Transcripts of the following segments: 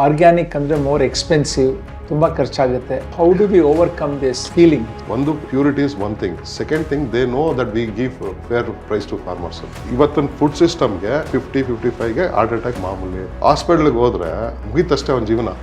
Organic ಅಂದರೆ more expensive, ತುಂಬ ಖರ್ಚಾಗುತ್ತೆ. How do we overcome this feeling? ಒಂದು purity is one thing. Second thing, they know that we give fair price to farmers. ಇವತ್ತಿನ food ಸಿಸ್ಟಮ್ಗೆ 50-55ಗೆ heart attack ಮಾಮೂಲಿ. ಹಾಸ್ಪಿಟ್ಲಿಗೆ ಹೋದ್ರೆ ಮುಗಿತಷ್ಟೇ ಅವನ ಜೀವನ.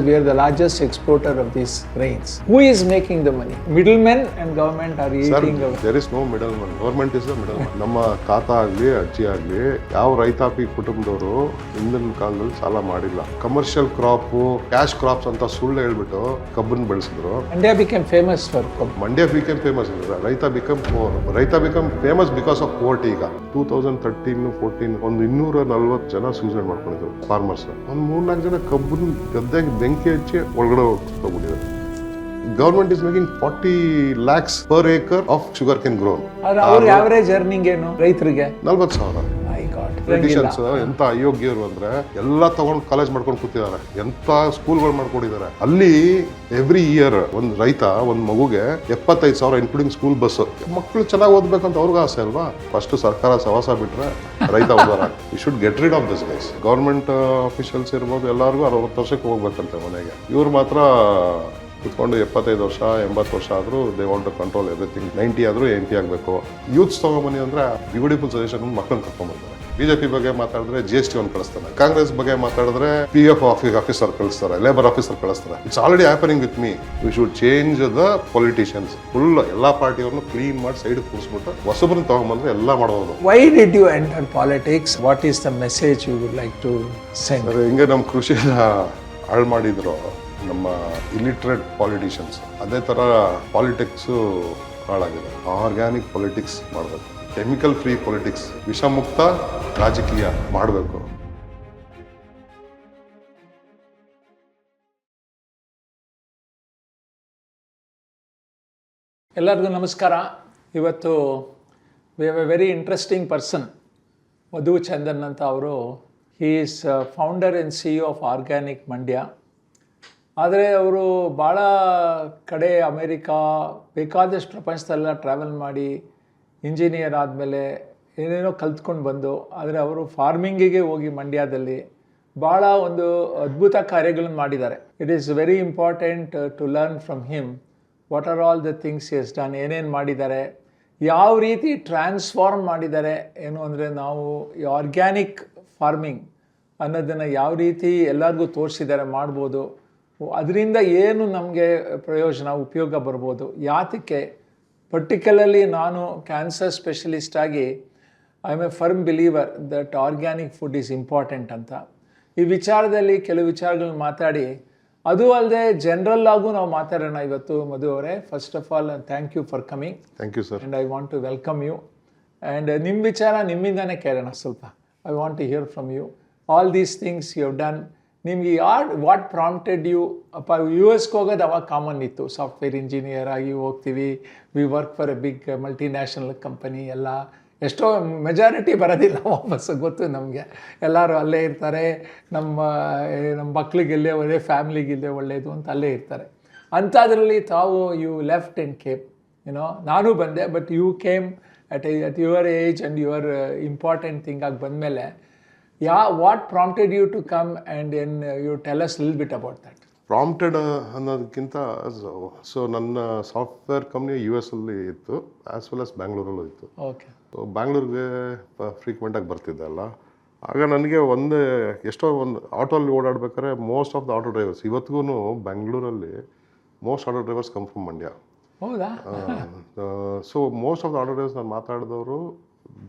We are the largest exporter of these grains. Who is making the money? Middlemen and government are eating. There is no middleman. Government is the middleman. ನಮ್ಮ ತಾತ ಆಗ್ಲಿ ಅಜ್ಜಿ ಆಗ್ಲಿ ಯಾವ ರೈತಾಪಿ ಕುಟುಂಬದವರು ಹಿಂದಿನ ಕಾಲದಲ್ಲಿ ಸಾಲ ಮಾಡಿಲ್ಲ. ಕಮರ್ಷಿಯಲ್ ಕ್ರಾಪ್, ಕ್ಯಾಶ್ ಕ್ರಾಪ್ಸ್ ಅಂತ ಸುಳ್ಳು ಹೇಳ್ಬಿಟ್ಟು ಕಬ್ಬನ್ ಬೆಳೆಸಿದ್ರು. India became famous for ಕಬ್ಬು. Mandya become famous. ರೈತ become famous because of poverty. ಈಗ 2013-14 ಒಂದು 240 ಜನ ಸೂಸೈಡ್ ಮಾಡ್ಕೊಂಡಿದ್ರು ಫಾರ್ಮರ್ಸ್. ಒಂದು 3-4 ಜನ ಕಬ್ಬನ್ ಗದ್ದೆಗೆ ಬೆಂಕಿ ಹಚ್ಚಿ ಒಳಗಡೆ ಹೋಗ್ಬಿಟ್ಟಿದ್ದಾರೆ. Government is making 40 lakhs per acre of sugarcane grown. ಅವ್ರ ಆವರೇಜ್ ಅರ್ನಿಂಗ್ ಏನು ರೈತರಿಗೆ? 40,000. ಪೊಲಿಟಿಷಿಯನ್ಸ್ ಎಂತ ಅಯೋಗ್ಯರು ಅಂದ್ರೆ ಎಲ್ಲ ತಗೊಂಡು ಕಾಲೇಜ್ ಮಾಡ್ಕೊಂಡು ಕೂತಿದ್ದಾರೆ, ಎಂತ ಸ್ಕೂಲ್ಗಳು ಮಾಡ್ಕೊಂಡಿದ್ದಾರೆ. ಅಲ್ಲಿ ಎವ್ರಿ ಇಯರ್ ಒಂದು ರೈತ ಒಂದು ಮಗುಗೆ 75,000 ಇನ್ಕ್ಲೂಡಿಂಗ್ ಸ್ಕೂಲ್ ಬಸ್. ಮಕ್ಕಳು ಚೆನ್ನಾಗಿ ಓದ್ಬೇಕಂತ ಅವ್ರಿಗೂ ಆಸೆ ಅಲ್ವಾ? ಫಸ್ಟ್ ಸರ್ಕಾರ ಸವಾಸ ಬಿಟ್ರೆ ರೈತ ಓದಾರ. You should get rid of this guys. Government officials ಇರ್ಬೋದು, ಎಲ್ಲರಿಗೂ 60 ವರ್ಷಕ್ಕೆ ಹೋಗ್ಬೇಕಂತೆ ಮನೆಗೆ. ಇವ್ರು ಮಾತ್ರ ಕುತ್ಕೊಂಡು 75 ವರ್ಷ 80 ವರ್ಷ ಆದರೂ they want to control everything. 90 ಆದರೂ MP ಆಗಬೇಕು. ಯೂತ್ಸ್ ತಗೊಂಬನ್ನಿ ಅಂದ್ರೆ ಬ್ಯೂಟಿಫುಲ್ ಸಜೆಷನ್ ಮಕ್ಕಳನ್ನ ಕರ್ಕೊಂಡ್ಬರ್ತಾರೆ. ಬಿಜೆಪಿ ಬಗ್ಗೆ ಮಾತಾಡಿದ್ರೆ GST ಒಂದು ಕಳಿಸ್ತಾರೆ. ಕಾಂಗ್ರೆಸ್ ಬಗ್ಗೆ ಮಾತಾಡಿದ್ರೆ PF ಆಫೀಸರ್ ಕಳಿಸ್ತಾರೆ, ಲೇಬರ್ ಆಫೀಸರ್ ಕಳಿಸ್ತಾರೆ. It's already happening with me. V should change the politicians. Full ಎಲ್ಲಾ ಪಾರ್ಟಿಯವ್ರನ್ನು ಕ್ಲೀನ್ ಮಾಡಿ ಸೈಡ್ ಕೂರಿಸ್ಬಿಟ್ಟು ಹೊಸಬ್ರನ್ನ ತಗೊಂಡ್ಬಂದ್ರೆ ಎಲ್ಲ ಮಾಡಬಹುದು. Why did you enter politics? What is the message you would like to send? ಹಿಂಗೆ ನಮ್ಮ ಕೃಷಿನ ಹಾಳು ಮಾಡಿದ್ರು ನಮ್ಮ ಇಲಿಟ್ರೇಟ್ ಪಾಲಿಟಿಷಿಯನ್ಸ್. ಅದೇ ಥರ ಪಾಲಿಟಿಕ್ಸು ಹಾಳಾಗಿದೆ. ಆರ್ಗ್ಯಾನಿಕ್ ಪಾಲಿಟಿಕ್ಸ್ ಮಾಡಬೇಕು. ಕೆಮಿಕಲ್ ಫ್ರೀ ಪಾಲಿಟಿಕ್ಸ್, ವಿಷಮುಕ್ತ ರಾಜಕೀಯ ಮಾಡಬೇಕು. ಎಲ್ಲರಿಗೂ ನಮಸ್ಕಾರ. ಇವತ್ತು we have a very interesting person, Madhu Chandan ಅಂತ. ಅವರು he is founder and CEO of organic Mandya. ಆದರೆ ಅವರು ಭಾಳ ಕಡೆ ಅಮೇರಿಕಾ ಬೇಕಾದಷ್ಟು ಪ್ರಪಂಚದೆಲ್ಲ ಟ್ರಾವೆಲ್ ಮಾಡಿ ಇಂಜಿನಿಯರ್ ಆದಮೇಲೆ ಏನೇನೋ ಕಲ್ತ್ಕೊಂಡು ಬಂದು, ಆದರೆ ಅವರು ಫಾರ್ಮಿಂಗಿಗೆ ಹೋಗಿ ಮಂಡ್ಯದಲ್ಲಿ ಭಾಳ ಒಂದು ಅದ್ಭುತ ಕಾರ್ಯಗಳನ್ನು ಮಾಡಿದ್ದಾರೆ. It is very important to learn from him what are all the things is done, ಏನೇನು ಮಾಡಿದ್ದಾರೆ, ಯಾವ ರೀತಿ ಟ್ರಾನ್ಸ್ಫಾರ್ಮ್ ಮಾಡಿದ್ದಾರೆ. ಏನು ಅಂದರೆ ನಾವು ಈ ಆರ್ಗ್ಯಾನಿಕ್ ಫಾರ್ಮಿಂಗ್ ಅನ್ನೋದನ್ನು ಯಾವ ರೀತಿ ಎಲ್ಲರಿಗೂ ತೋರಿಸಿದ್ದಾರೆ ಮಾಡ್ಬೋದು, ಅದರಿಂದ ಏನು ನಮಗೆ ಪ್ರಯೋಜನ ಉಪಯೋಗ ಬರ್ಬೋದು, ಯಾತಕ್ಕೆ. ಪರ್ಟಿಕ್ಯುಲರ್ಲಿ ನಾನು ಕ್ಯಾನ್ಸರ್ ಸ್ಪೆಷಲಿಸ್ಟ್ ಆಗಿ I am A firm believer that organic food is important ಅಂತ. ಈ ವಿಚಾರದಲ್ಲಿ ಕೆಲವು ವಿಚಾರಗಳನ್ನ ಮಾತಾಡಿ, ಅದು ಅಲ್ಲದೆ ಜನರಲ್ ಆಗೂ ನಾವು ಮಾತಾಡೋಣ ಇವತ್ತು. ಮಧು ಅವರೇ, first of all thank you for coming. Thank you sir. And I want to welcome you. And ನಿಮ್ಮ ವಿಚಾರ ನಿಮ್ಮಿಂದಾನೇ ಕೇಳೋಣ ಸ್ವಲ್ಪ. I want to hear from you all these things you have done. ನಿಮ್ಗೆ ವಾಟ್ ಪ್ರಾಂಪ್ಟೆಡ್ ಯು? ಅಪ್ಪ US ಹೋಗೋದು ಅವಾಗ common ಇತ್ತು, ಸಾಫ್ಟ್ವೇರ್ ಇಂಜಿನಿಯರ್ ಆಗಿ ಹೋಗ್ತೀವಿ, we work for a big multinational company ಎಲ್ಲ. ಎಷ್ಟೋ ಮೆಜಾರಿಟಿ ಬರೋದಿಲ್ಲ ವಾಪಸ್ಸು, ಗೊತ್ತು ನಮಗೆ. ಎಲ್ಲರೂ ಅಲ್ಲೇ ಇರ್ತಾರೆ, ನಮ್ಮ ಮಕ್ಳಿಗೆ ಇಲ್ಲೇ ಒಳ್ಳೆ, ಫ್ಯಾಮ್ಲಿಗೆ ಇಲ್ಲೇ ಒಳ್ಳೆಯದು ಅಂತ ಅಲ್ಲೇ ಇರ್ತಾರೆ. ಅಂಥದ್ರಲ್ಲಿ ತಾವು ಯು ಲೆಫ್ಟ್ ಆ್ಯಂಡ್ ಕೇಮ್. ನಾನು ಬಂದೆ, but you came at your age and your important thing ಆಗಿ ಬಂದಮೇಲೆ what prompted you to come and can you tell us ಲಿಲ್ ಬಿಟ್ ಅಬೌಟ್ ದಟ್? ಪ್ರಾಂಪ್ಟೆಡ್ ಅನ್ನೋದಕ್ಕಿಂತ, ಸೊ ನನ್ನ ಸಾಫ್ಟ್ವೇರ್ ಕಂಪ್ನಿ US ಅಲ್ಲಿ ಇತ್ತು, as well as ಬ್ಯಾಂಗ್ಳೂರಲ್ಲೂ ಇತ್ತು. Okay. So ಬ್ಯಾಂಗ್ಳೂರಿಗೆ ಫ್ರೀಕ್ವೆಂಟಾಗಿ ಬರ್ತಿದ್ದೆ ಅಲ್ಲ. ಆಗ ನನಗೆ ಎಷ್ಟೋ ಒಂದು ಆಟೋಲ್ಲಿ ಓಡಾಡ್ಬೇಕಾದ್ರೆ most of the auto drivers ಇವತ್ತಿಗೂ ಬೆಂಗಳೂರಲ್ಲಿ most auto drivers come from Mandya. ಹೌದಾ? So most of the auto drivers ನಾನು ಮಾತಾಡಿದವರು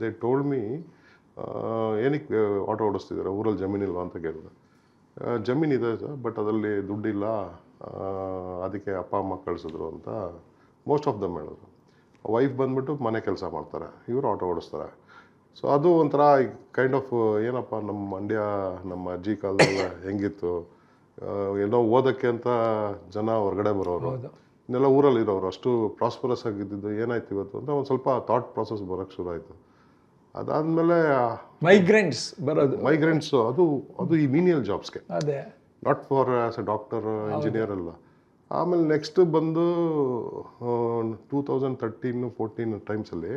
ದೇ ಟೋಲ್ಡ್ ಮೀ, ಏನಕ್ಕೆ ಆಟೋ ಓಡಿಸ್ತಿದ್ದಾರೆ, ಊರಲ್ಲಿ ಜಮೀನಿಲ್ವಾ ಅಂತ ಕೇಳಿದೆ. ಜಮೀನಿದೆ ಸರ್, ಬಟ್ ಅದರಲ್ಲಿ ದುಡ್ಡಿಲ್ಲ, ಅದಕ್ಕೆ ಅಪ್ಪ ಅಮ್ಮ ಕಳಿಸಿದ್ರು ಅಂತ ಮೋಸ್ಟ್ ಆಫ್ ದಮ್ ಹೇಳಿದ್ರು. ವೈಫ್ ಬಂದುಬಿಟ್ಟು ಮನೆ ಕೆಲಸ ಮಾಡ್ತಾರೆ, ಇವರು ಆಟೋ ಓಡಿಸ್ತಾರೆ. ಸೊ ಅದು ಒಂಥರ ಕೈಂಡ್ ಆಫ್ ಏನಪ್ಪ, ನಮ್ಮ ಮಂಡ್ಯ ನಮ್ಮ ಅಜ್ಜಿ ಕಾಲದಲ್ಲ ಹೆಂಗಿತ್ತು, ಏನೋ ಓದೋಕ್ಕೆ ಅಂತ ಜನ ಹೊರಗಡೆ ಬರೋರು, ಇನ್ನೆಲ್ಲ ಊರಲ್ಲಿ ಇರೋರು, ಅಷ್ಟು ಪ್ರಾಸ್ಪರಸ್ ಆಗಿದ್ದು ಏನಾಯ್ತು ಇವತ್ತು ಅಂತ ಒಂದು ಸ್ವಲ್ಪ ಥಾಟ್ ಪ್ರಾಸೆಸ್ ಬರೋಕ್ಕೆ ಶುರು ಆಯಿತು. ಅದಾದಮೇಲೆ ಮೈಗ್ರೆಂಟ್ಸ್ ಬರೋದು. ಮೈಗ್ರೆಂಟ್ಸು ಅದು ಈ ಮೀನಿಯಲ್ ಜಾಬ್ಸ್ಗೆ, ಅದೇ not far as A doctor engineer ಅಲ್ಲ. ಆಮೇಲೆ ನೆಕ್ಸ್ಟ್ ಬಂದು 2013-14 ಟೈಮ್ಸಲ್ಲಿ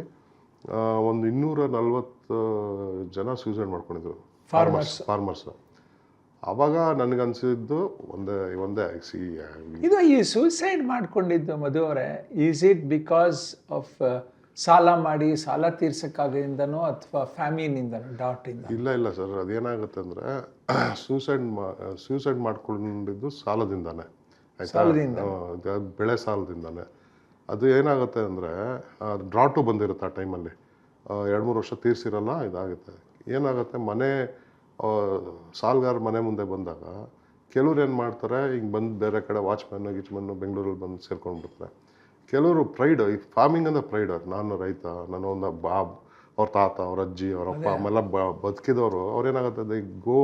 ಒಂದು 240 ಜನ ಸೂಸೈಡ್ ಮಾಡ್ಕೊಂಡಿದ್ರು ಫಾರ್ಮರ್ಸ್. ಆವಾಗ ನನಗನ್ಸಿದ್ದು ಒಂದೇ ಇದು ಈ ಸೂಸೈಡ್ ಮಾಡ್ಕೊಂಡಿದ್ದು ಮಧು ಅವರೇ, ಈಸ್ ಇಟ್ ಬಿಕಾಸ್ ಆಫ್ ಸಾಲ ಮಾಡಿ ಸಾಲ ತೀರ್ಸಕ್ಕಾಗಿಂದನೋ ಅಥವಾ ಫ್ಯಾಮಿನಿಂದನೋ ಡಾಟಿಂದ? ಇಲ್ಲ ಸರ್, ಅದೇನಾಗುತ್ತೆ ಅಂದರೆ ಸೂಸೈಡ್ ಮಾಡ್ಕೊಂಡಿದ್ದು ಸಾಲದಿಂದಾನೆ, ಆಯಿತಾ, ಬೆಳೆ ಸಾಲದಿಂದಾನೆ. ಅದು ಏನಾಗುತ್ತೆ ಅಂದರೆ ಡ್ರಾಟು ಬಂದಿರುತ್ತೆ ಆ ಟೈಮಲ್ಲಿ, 2-3 ವರ್ಷ ತೀರ್ಸಿರಲ್ಲ, ಇದಾಗುತ್ತೆ. ಏನಾಗುತ್ತೆ, ಸಾಲಗಾರ ಮನೆ ಮುಂದೆ ಬಂದಾಗ ಕೆಲವ್ರು ಏನು ಮಾಡ್ತಾರೆ, ಹಿಂಗೆ ಬಂದು ಬೇರೆ ಕಡೆ ವಾಚ್ಮ್ಯಾನು ಬೆಂಗಳೂರಲ್ಲಿ ಬಂದು ಸೇರ್ಕೊಂಡ್ಬಿಡ್ತಾರೆ. ಕೆಲವರು ಪ್ರೈಡ್, ಈ ಫಾರ್ಮಿಂಗ್ ಅಂದರೆ ಪ್ರೈಡ್, ನಾನು ರೈತ, ನಾನು ಒಂದು ಅವ್ರ ತಾತ, ಅವ್ರ ಅಜ್ಜಿ, ಅವ್ರ ಅಪ್ಪ ಆಮೇಲೆ ಬದುಕಿದವರು, ಅವ್ರೇನಾಗುತ್ತೆ, they go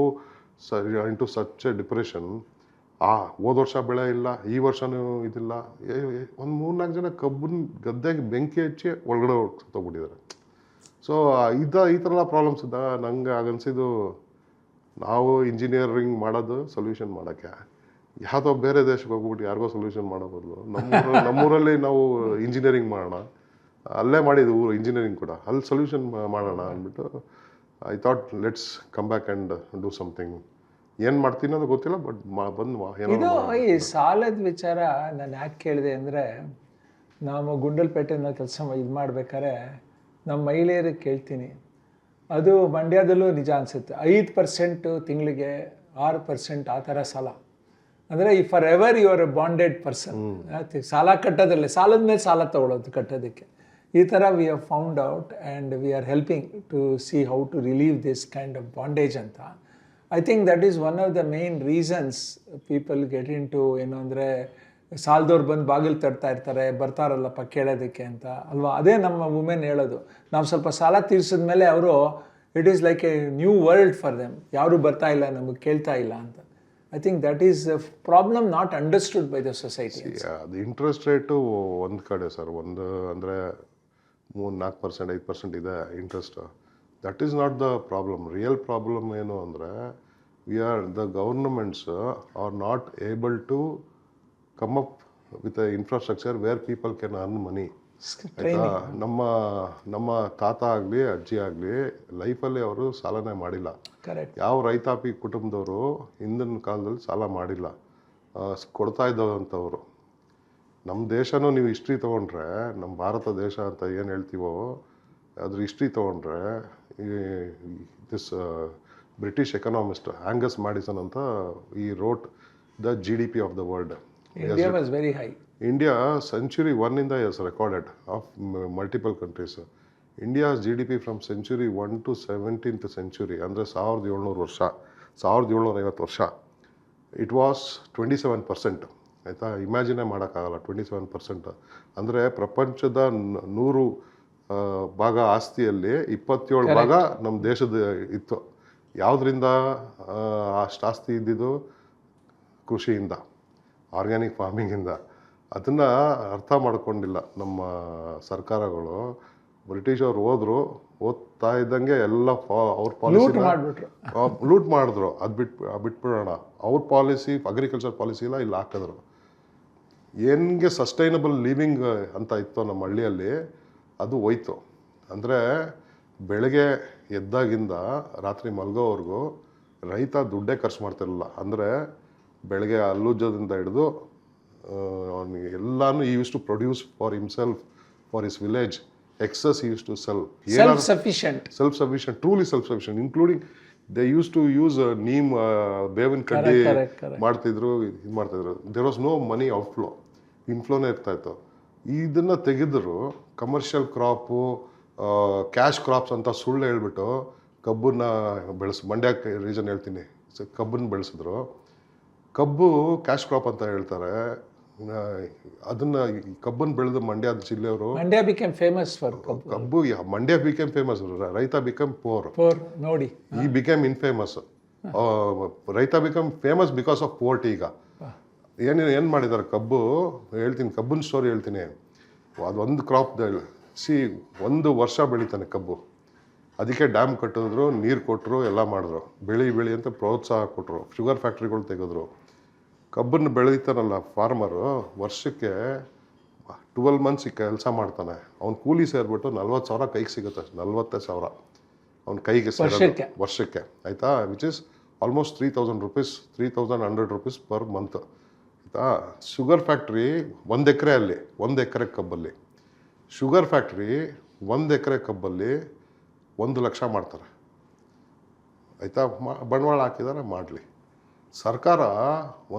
into such a depression. ಹೋದ ವರ್ಷ ಬೆಳೆ ಇಲ್ಲ, ಈ ವರ್ಷನೂ ಇದಿಲ್ಲ. ಒಂದು 3-4 ಜನ ಕಬ್ಬನ ಗದ್ದೆಗೆ ಬೆಂಕಿ ಹಚ್ಚಿ ಒಳಗಡೆ ಸತ್ತೋಗ್ಬಿಟ್ಟಿದ್ದಾರೆ. ಸೊ ಈ ಥರ ಎಲ್ಲ ಪ್ರಾಬ್ಲಮ್ಸ್ ಇದ್ದಾಗ ನಂಗೆ ಆಗನ್ಸಿದ್ದು, ನಾವು ಇಂಜಿನಿಯರಿಂಗ್ ಮಾಡೋದು ಸೊಲ್ಯೂಷನ್ ಮಾಡೋಕ್ಕೆ, ಯಾವುದೋ ಬೇರೆ ದೇಶಕ್ಕೆ ಹೋಗ್ಬಿಟ್ಟು ಯಾರಿಗೋ ಸೊಲ್ಯೂಷನ್ ಮಾಡೋ ಬದಲು ನಮ್ಮೂರಲ್ಲಿ ನಾವು ಇಂಜಿನಿಯರಿಂಗ್ ಮಾಡೋಣ, ಅಲ್ಲೇ ಮಾಡಿದ್ದು ಇಂಜಿನಿಯರಿಂಗ್ ಕೂಡ, ಅಲ್ಲಿ ಸೊಲ್ಯೂಷನ್ ಮಾಡೋಣ ಅಂದ್ಬಿಟ್ಟು I thought let's come back and do something. ಏನು ಮಾಡ್ತೀನಿ ಅನ್ನೋದು ಗೊತ್ತಿಲ್ಲ, ಬಟ್ ಇದು ಈ ಸಾಲದ ವಿಚಾರ ನಾನು ಯಾಕೆ ಕೇಳಿದೆ ಅಂದರೆ, ನಾವು ಗುಂಡಲ್ಪೇಟೆನ ಕೆಲಸ ಇದು ಮಾಡ್ಬೇಕಾದ್ರೆ ನಮ್ಮ ಮಹಿಳೆಯರಿಗೆ ಕೇಳ್ತೀನಿ, ಅದು ಮಂಡ್ಯದಲ್ಲೂ ನಿಜ ಅನಿಸುತ್ತೆ, 5% ತಿಂಗಳಿಗೆ 6% ಆ ಥರ ಸಾಲ. ಅಂದರೆ ಈ forever you are a bonded person. ಸಾಲ ಕಟ್ಟೋದಲ್ಲೇ, ಸಾಲದ ಮೇಲೆ ಸಾಲ ತೊಗೊಳೋದು ಕಟ್ಟೋದಕ್ಕೆ. ಈ ಥರ we have found out and we are helping to see how to relieve this kind of bondage ಅಂತ. I think that is one of the main reasons people get into, ಏನು ಅಂದರೆ ಸಾಲದವ್ರು ಬಂದು ಬಾಗಿಲು ತಡ್ತಾ ಇರ್ತಾರೆ, ಬರ್ತಾರಲ್ಲಪ್ಪ ಕೇಳೋದಕ್ಕೆ ಅಂತ ಅಲ್ವಾ. ಅದೇ ನಮ್ಮ ವುಮೆನ್ ಹೇಳೋದು, ನಾವು ಸ್ವಲ್ಪ ಸಾಲ ತೀರ್ಸಿದ ಮೇಲೆ ಅವರು, it is like a new world for them, ಯಾರೂ ಬರ್ತಾ ಇಲ್ಲ, ನಮಗೆ ಕೇಳ್ತಾ ಇಲ್ಲ ಅಂತ. I think that is a problem not understood by the society. ಅದು ಇಂಟ್ರೆಸ್ಟ್ ರೇಟು ಒಂದು ಕಡೆ ಸರ್, ಒಂದು ಅಂದರೆ 3-4%, 5% ಇದೆ interest. That is not the problem. Real problem ಏನು ಅಂದರೆ, the governments are not able to come up with a infrastructure where people can earn money. ಆಯಿತಾ, ನಮ್ಮ ತಾತ ಆಗಲಿ ಅಜ್ಜಿ ಆಗಲಿ ಲೈಫಲ್ಲಿ ಅವರು ಸಾಲನೇ ಮಾಡಿಲ್ಲ. ಯಾವ ರೈತಾಪಿ ಕುಟುಂಬದವರು ಹಿಂದಿನ ಕಾಲದಲ್ಲಿ ಸಾಲ ಮಾಡಿಲ್ಲ, ಕೊಡ್ತಾ ಇದ್ದವಂಥವ್ರು. ನಮ್ಮ ದೇಶನೂ ನೀವು ಹಿಸ್ಟ್ರಿ ತೊಗೊಂಡ್ರೆ, ನಮ್ಮ ಭಾರತ ದೇಶ ಅಂತ ಏನು ಹೇಳ್ತೀವೋ ಅದ್ರ ಹಿಸ್ಟ್ರಿ ತೊಗೊಂಡ್ರೆ, this British economist Angus Madison ಅಂತ ಈ wrote the GDP of the world. India was very high. India century 1 in the is recorded of multiple countries. India's GDP from century 1 to 17th century, ಅಂದರೆ 1750 ವರ್ಷ, it was 27%. ಆಯಿತಾ, ಇಮ್ಯಾಜಿನೇ ಮಾಡೋಕ್ಕಾಗಲ್ಲ 27%. ಅಂದರೆ ಪ್ರಪಂಚದ 100 ಭಾಗ ಆಸ್ತಿಯಲ್ಲಿ 27 ಭಾಗ ನಮ್ಮ ದೇಶದ ಇತ್ತು. ಯಾವುದರಿಂದ ಅಷ್ಟು ಆಸ್ತಿ ಇದ್ದಿದ್ದು? ಕೃಷಿಯಿಂದ, ಆರ್ಗ್ಯಾನಿಕ್ ಫಾರ್ಮಿಂಗಿಂದ. ಅದನ್ನು ಅರ್ಥ ಮಾಡ್ಕೊಂಡಿಲ್ಲ ನಮ್ಮ ಸರ್ಕಾರಗಳು. ಬ್ರಿಟಿಷವ್ರು ಓದ್ತಾ ಇದ್ದಂಗೆ ಎಲ್ಲ ಅವ್ರ ಪಾಲಿಸಿ ಲೂಟ್ ಮಾಡಿದ್ರು. ಅದು ಬಿಟ್ಬಿಡೋಣ, ಅವ್ರ ಪಾಲಿಸಿ, ಅಗ್ರಿಕಲ್ಚರ್ ಪಾಲಿಸಿ ಇಲ್ಲ ಇಲ್ಲಿ ಹಾಕಿದ್ರು. ಏನಿಗೆ ಸಸ್ಟೈನಬಲ್ ಲಿವಿಂಗ್ ಅಂತ ಇತ್ತು ನಮ್ಮ ಹಳ್ಳಿಯಲ್ಲಿ, ಅದು ಹೋಯ್ತು. ಅಂದರೆ ಬೆಳಗ್ಗೆ ಎದ್ದಾಗಿಂದ ರಾತ್ರಿ ಮಲಗೋವರೆಗೂ ರೈತ ದುಡ್ಡೇ ಖರ್ಚು ಮಾಡ್ತಿರಲಿಲ್ಲ. ಅಂದರೆ ಬೆಳಗ್ಗೆ ಅಲ್ಲುಜ್ಜೋದಿಂದ ಹಿಡಿದು ಅವನಿಗೆ ಎಲ್ಲಾನು ಈ use to produce for himself, for his village. Excess he used to sell. Self-sufficient, truly self-sufficient, including they used to use neem, ಬೇವಿನ ಕಡ್ಡಿ ಮಾಡ್ತಿದ್ರು, ಇದು ಮಾಡ್ತಿದ್ರು. There was no money outflow, ಇನ್ಫ್ಲೋನೇ ಇರ್ತಾ ಇತ್ತು. ಇದನ್ನ ತೆಗೆದ್ರು ಕಮರ್ಷಿಯಲ್ ಕ್ರಾಪು, ಕ್ಯಾಶ್ ಕ್ರಾಪ್ಸ್ ಅಂತ ಸುಳ್ಳು ಹೇಳ್ಬಿಟ್ಟು ಕಬ್ಬನ್ನ ಮಂಡ್ಯ ರೀಜನ್ ಹೇಳ್ತೀನಿ, ಕಬ್ಬನ್ನು ಬೆಳೆಸಿದ್ರು. ಕಬ್ಬು ಕ್ಯಾಶ್ ಕ್ರಾಪ್ ಅಂತ ಹೇಳ್ತಾರೆ. ಅದನ್ನ ಕಬ್ಬನ್ನು ಬೆಳೆದು ಮಂಡ್ಯದ ಜಿಲ್ಲೆಯವರು, ಮಂಡ್ಯ ಬಿಕೇಮ್ ಫೇಮಸ್ ಫಾರ್ ಕಬ್ಬು. ಮಂಡ್ಯ ಬಿಕೇಮ್ ಫೇಮಸ್, ರೈತ ಬಿಕಮ್ ಪೋರ್. ನೋಡಿ, ಈ ಬಿಕೇಮ್ ಇನ್ಫೇಮಸ್. ರೈತ become famous because of poverty. ಈಗ ಏನು ಮಾಡಿದ್ದಾರೆ ಕಬ್ಬು, ಹೇಳ್ತೀನಿ, ಕಬ್ಬನ ಸ್ಟೋರಿ ಹೇಳ್ತೀನಿ. ಅದೊಂದು ಕ್ರಾಪ್ ಒಂದು ವರ್ಷ ಬೆಳಿತಾನೆ ಕಬ್ಬು. ಅದಕ್ಕೆ ಡ್ಯಾಮ್ ಕಟ್ಟಿದ್ರು, ನೀರು ಕೊಟ್ಟರು, ಎಲ್ಲ ಮಾಡಿದ್ರು. ಬೆಳಿ ಅಂತ ಪ್ರೋತ್ಸಾಹ ಕೊಟ್ಟರು. ಶುಗರ್ ಫ್ಯಾಕ್ಟ್ರಿಗಳು ತೆಗೆದ್ರು. ಕಬ್ಬನ್ನು ಬೆಳೀತಾನಲ್ಲ ಫಾರ್ಮರು, ವರ್ಷಕ್ಕೆ 12 ಮಂತ್ಸ್ ಕೆಲಸ ಮಾಡ್ತಾನೆ. ಅವ್ನು ಕೂಲಿ ಸೇರಿಬಿಟ್ಟು 40,000 ಕೈಗೆ ಸಿಗುತ್ತೆ. 40,000 ಅವ್ನ ಕೈಗೆ ಸೇರೋದು ವರ್ಷಕ್ಕೆ. ಆಯಿತಾ, which is almost 3,000 rupees, 3,100 rupees per month. ಆಯಿತಾ. ಶುಗರ್ ಫ್ಯಾಕ್ಟ್ರಿ 1 ಎಕರೆ ಅಲ್ಲಿ, 1 ಎಕರೆ ಕಬ್ಬಲ್ಲಿ ಶುಗರ್ ಫ್ಯಾಕ್ಟ್ರಿ 1 ಎಕರೆ ಕಬ್ಬಲ್ಲಿ 1 ಲಕ್ಷ ಮಾಡ್ತಾರೆ. ಆಯಿತಾ. ಬಂಡವಾಳ ಹಾಕಿದ್ದಾರೆ, ಮಾಡಲಿ. ಸರ್ಕಾರ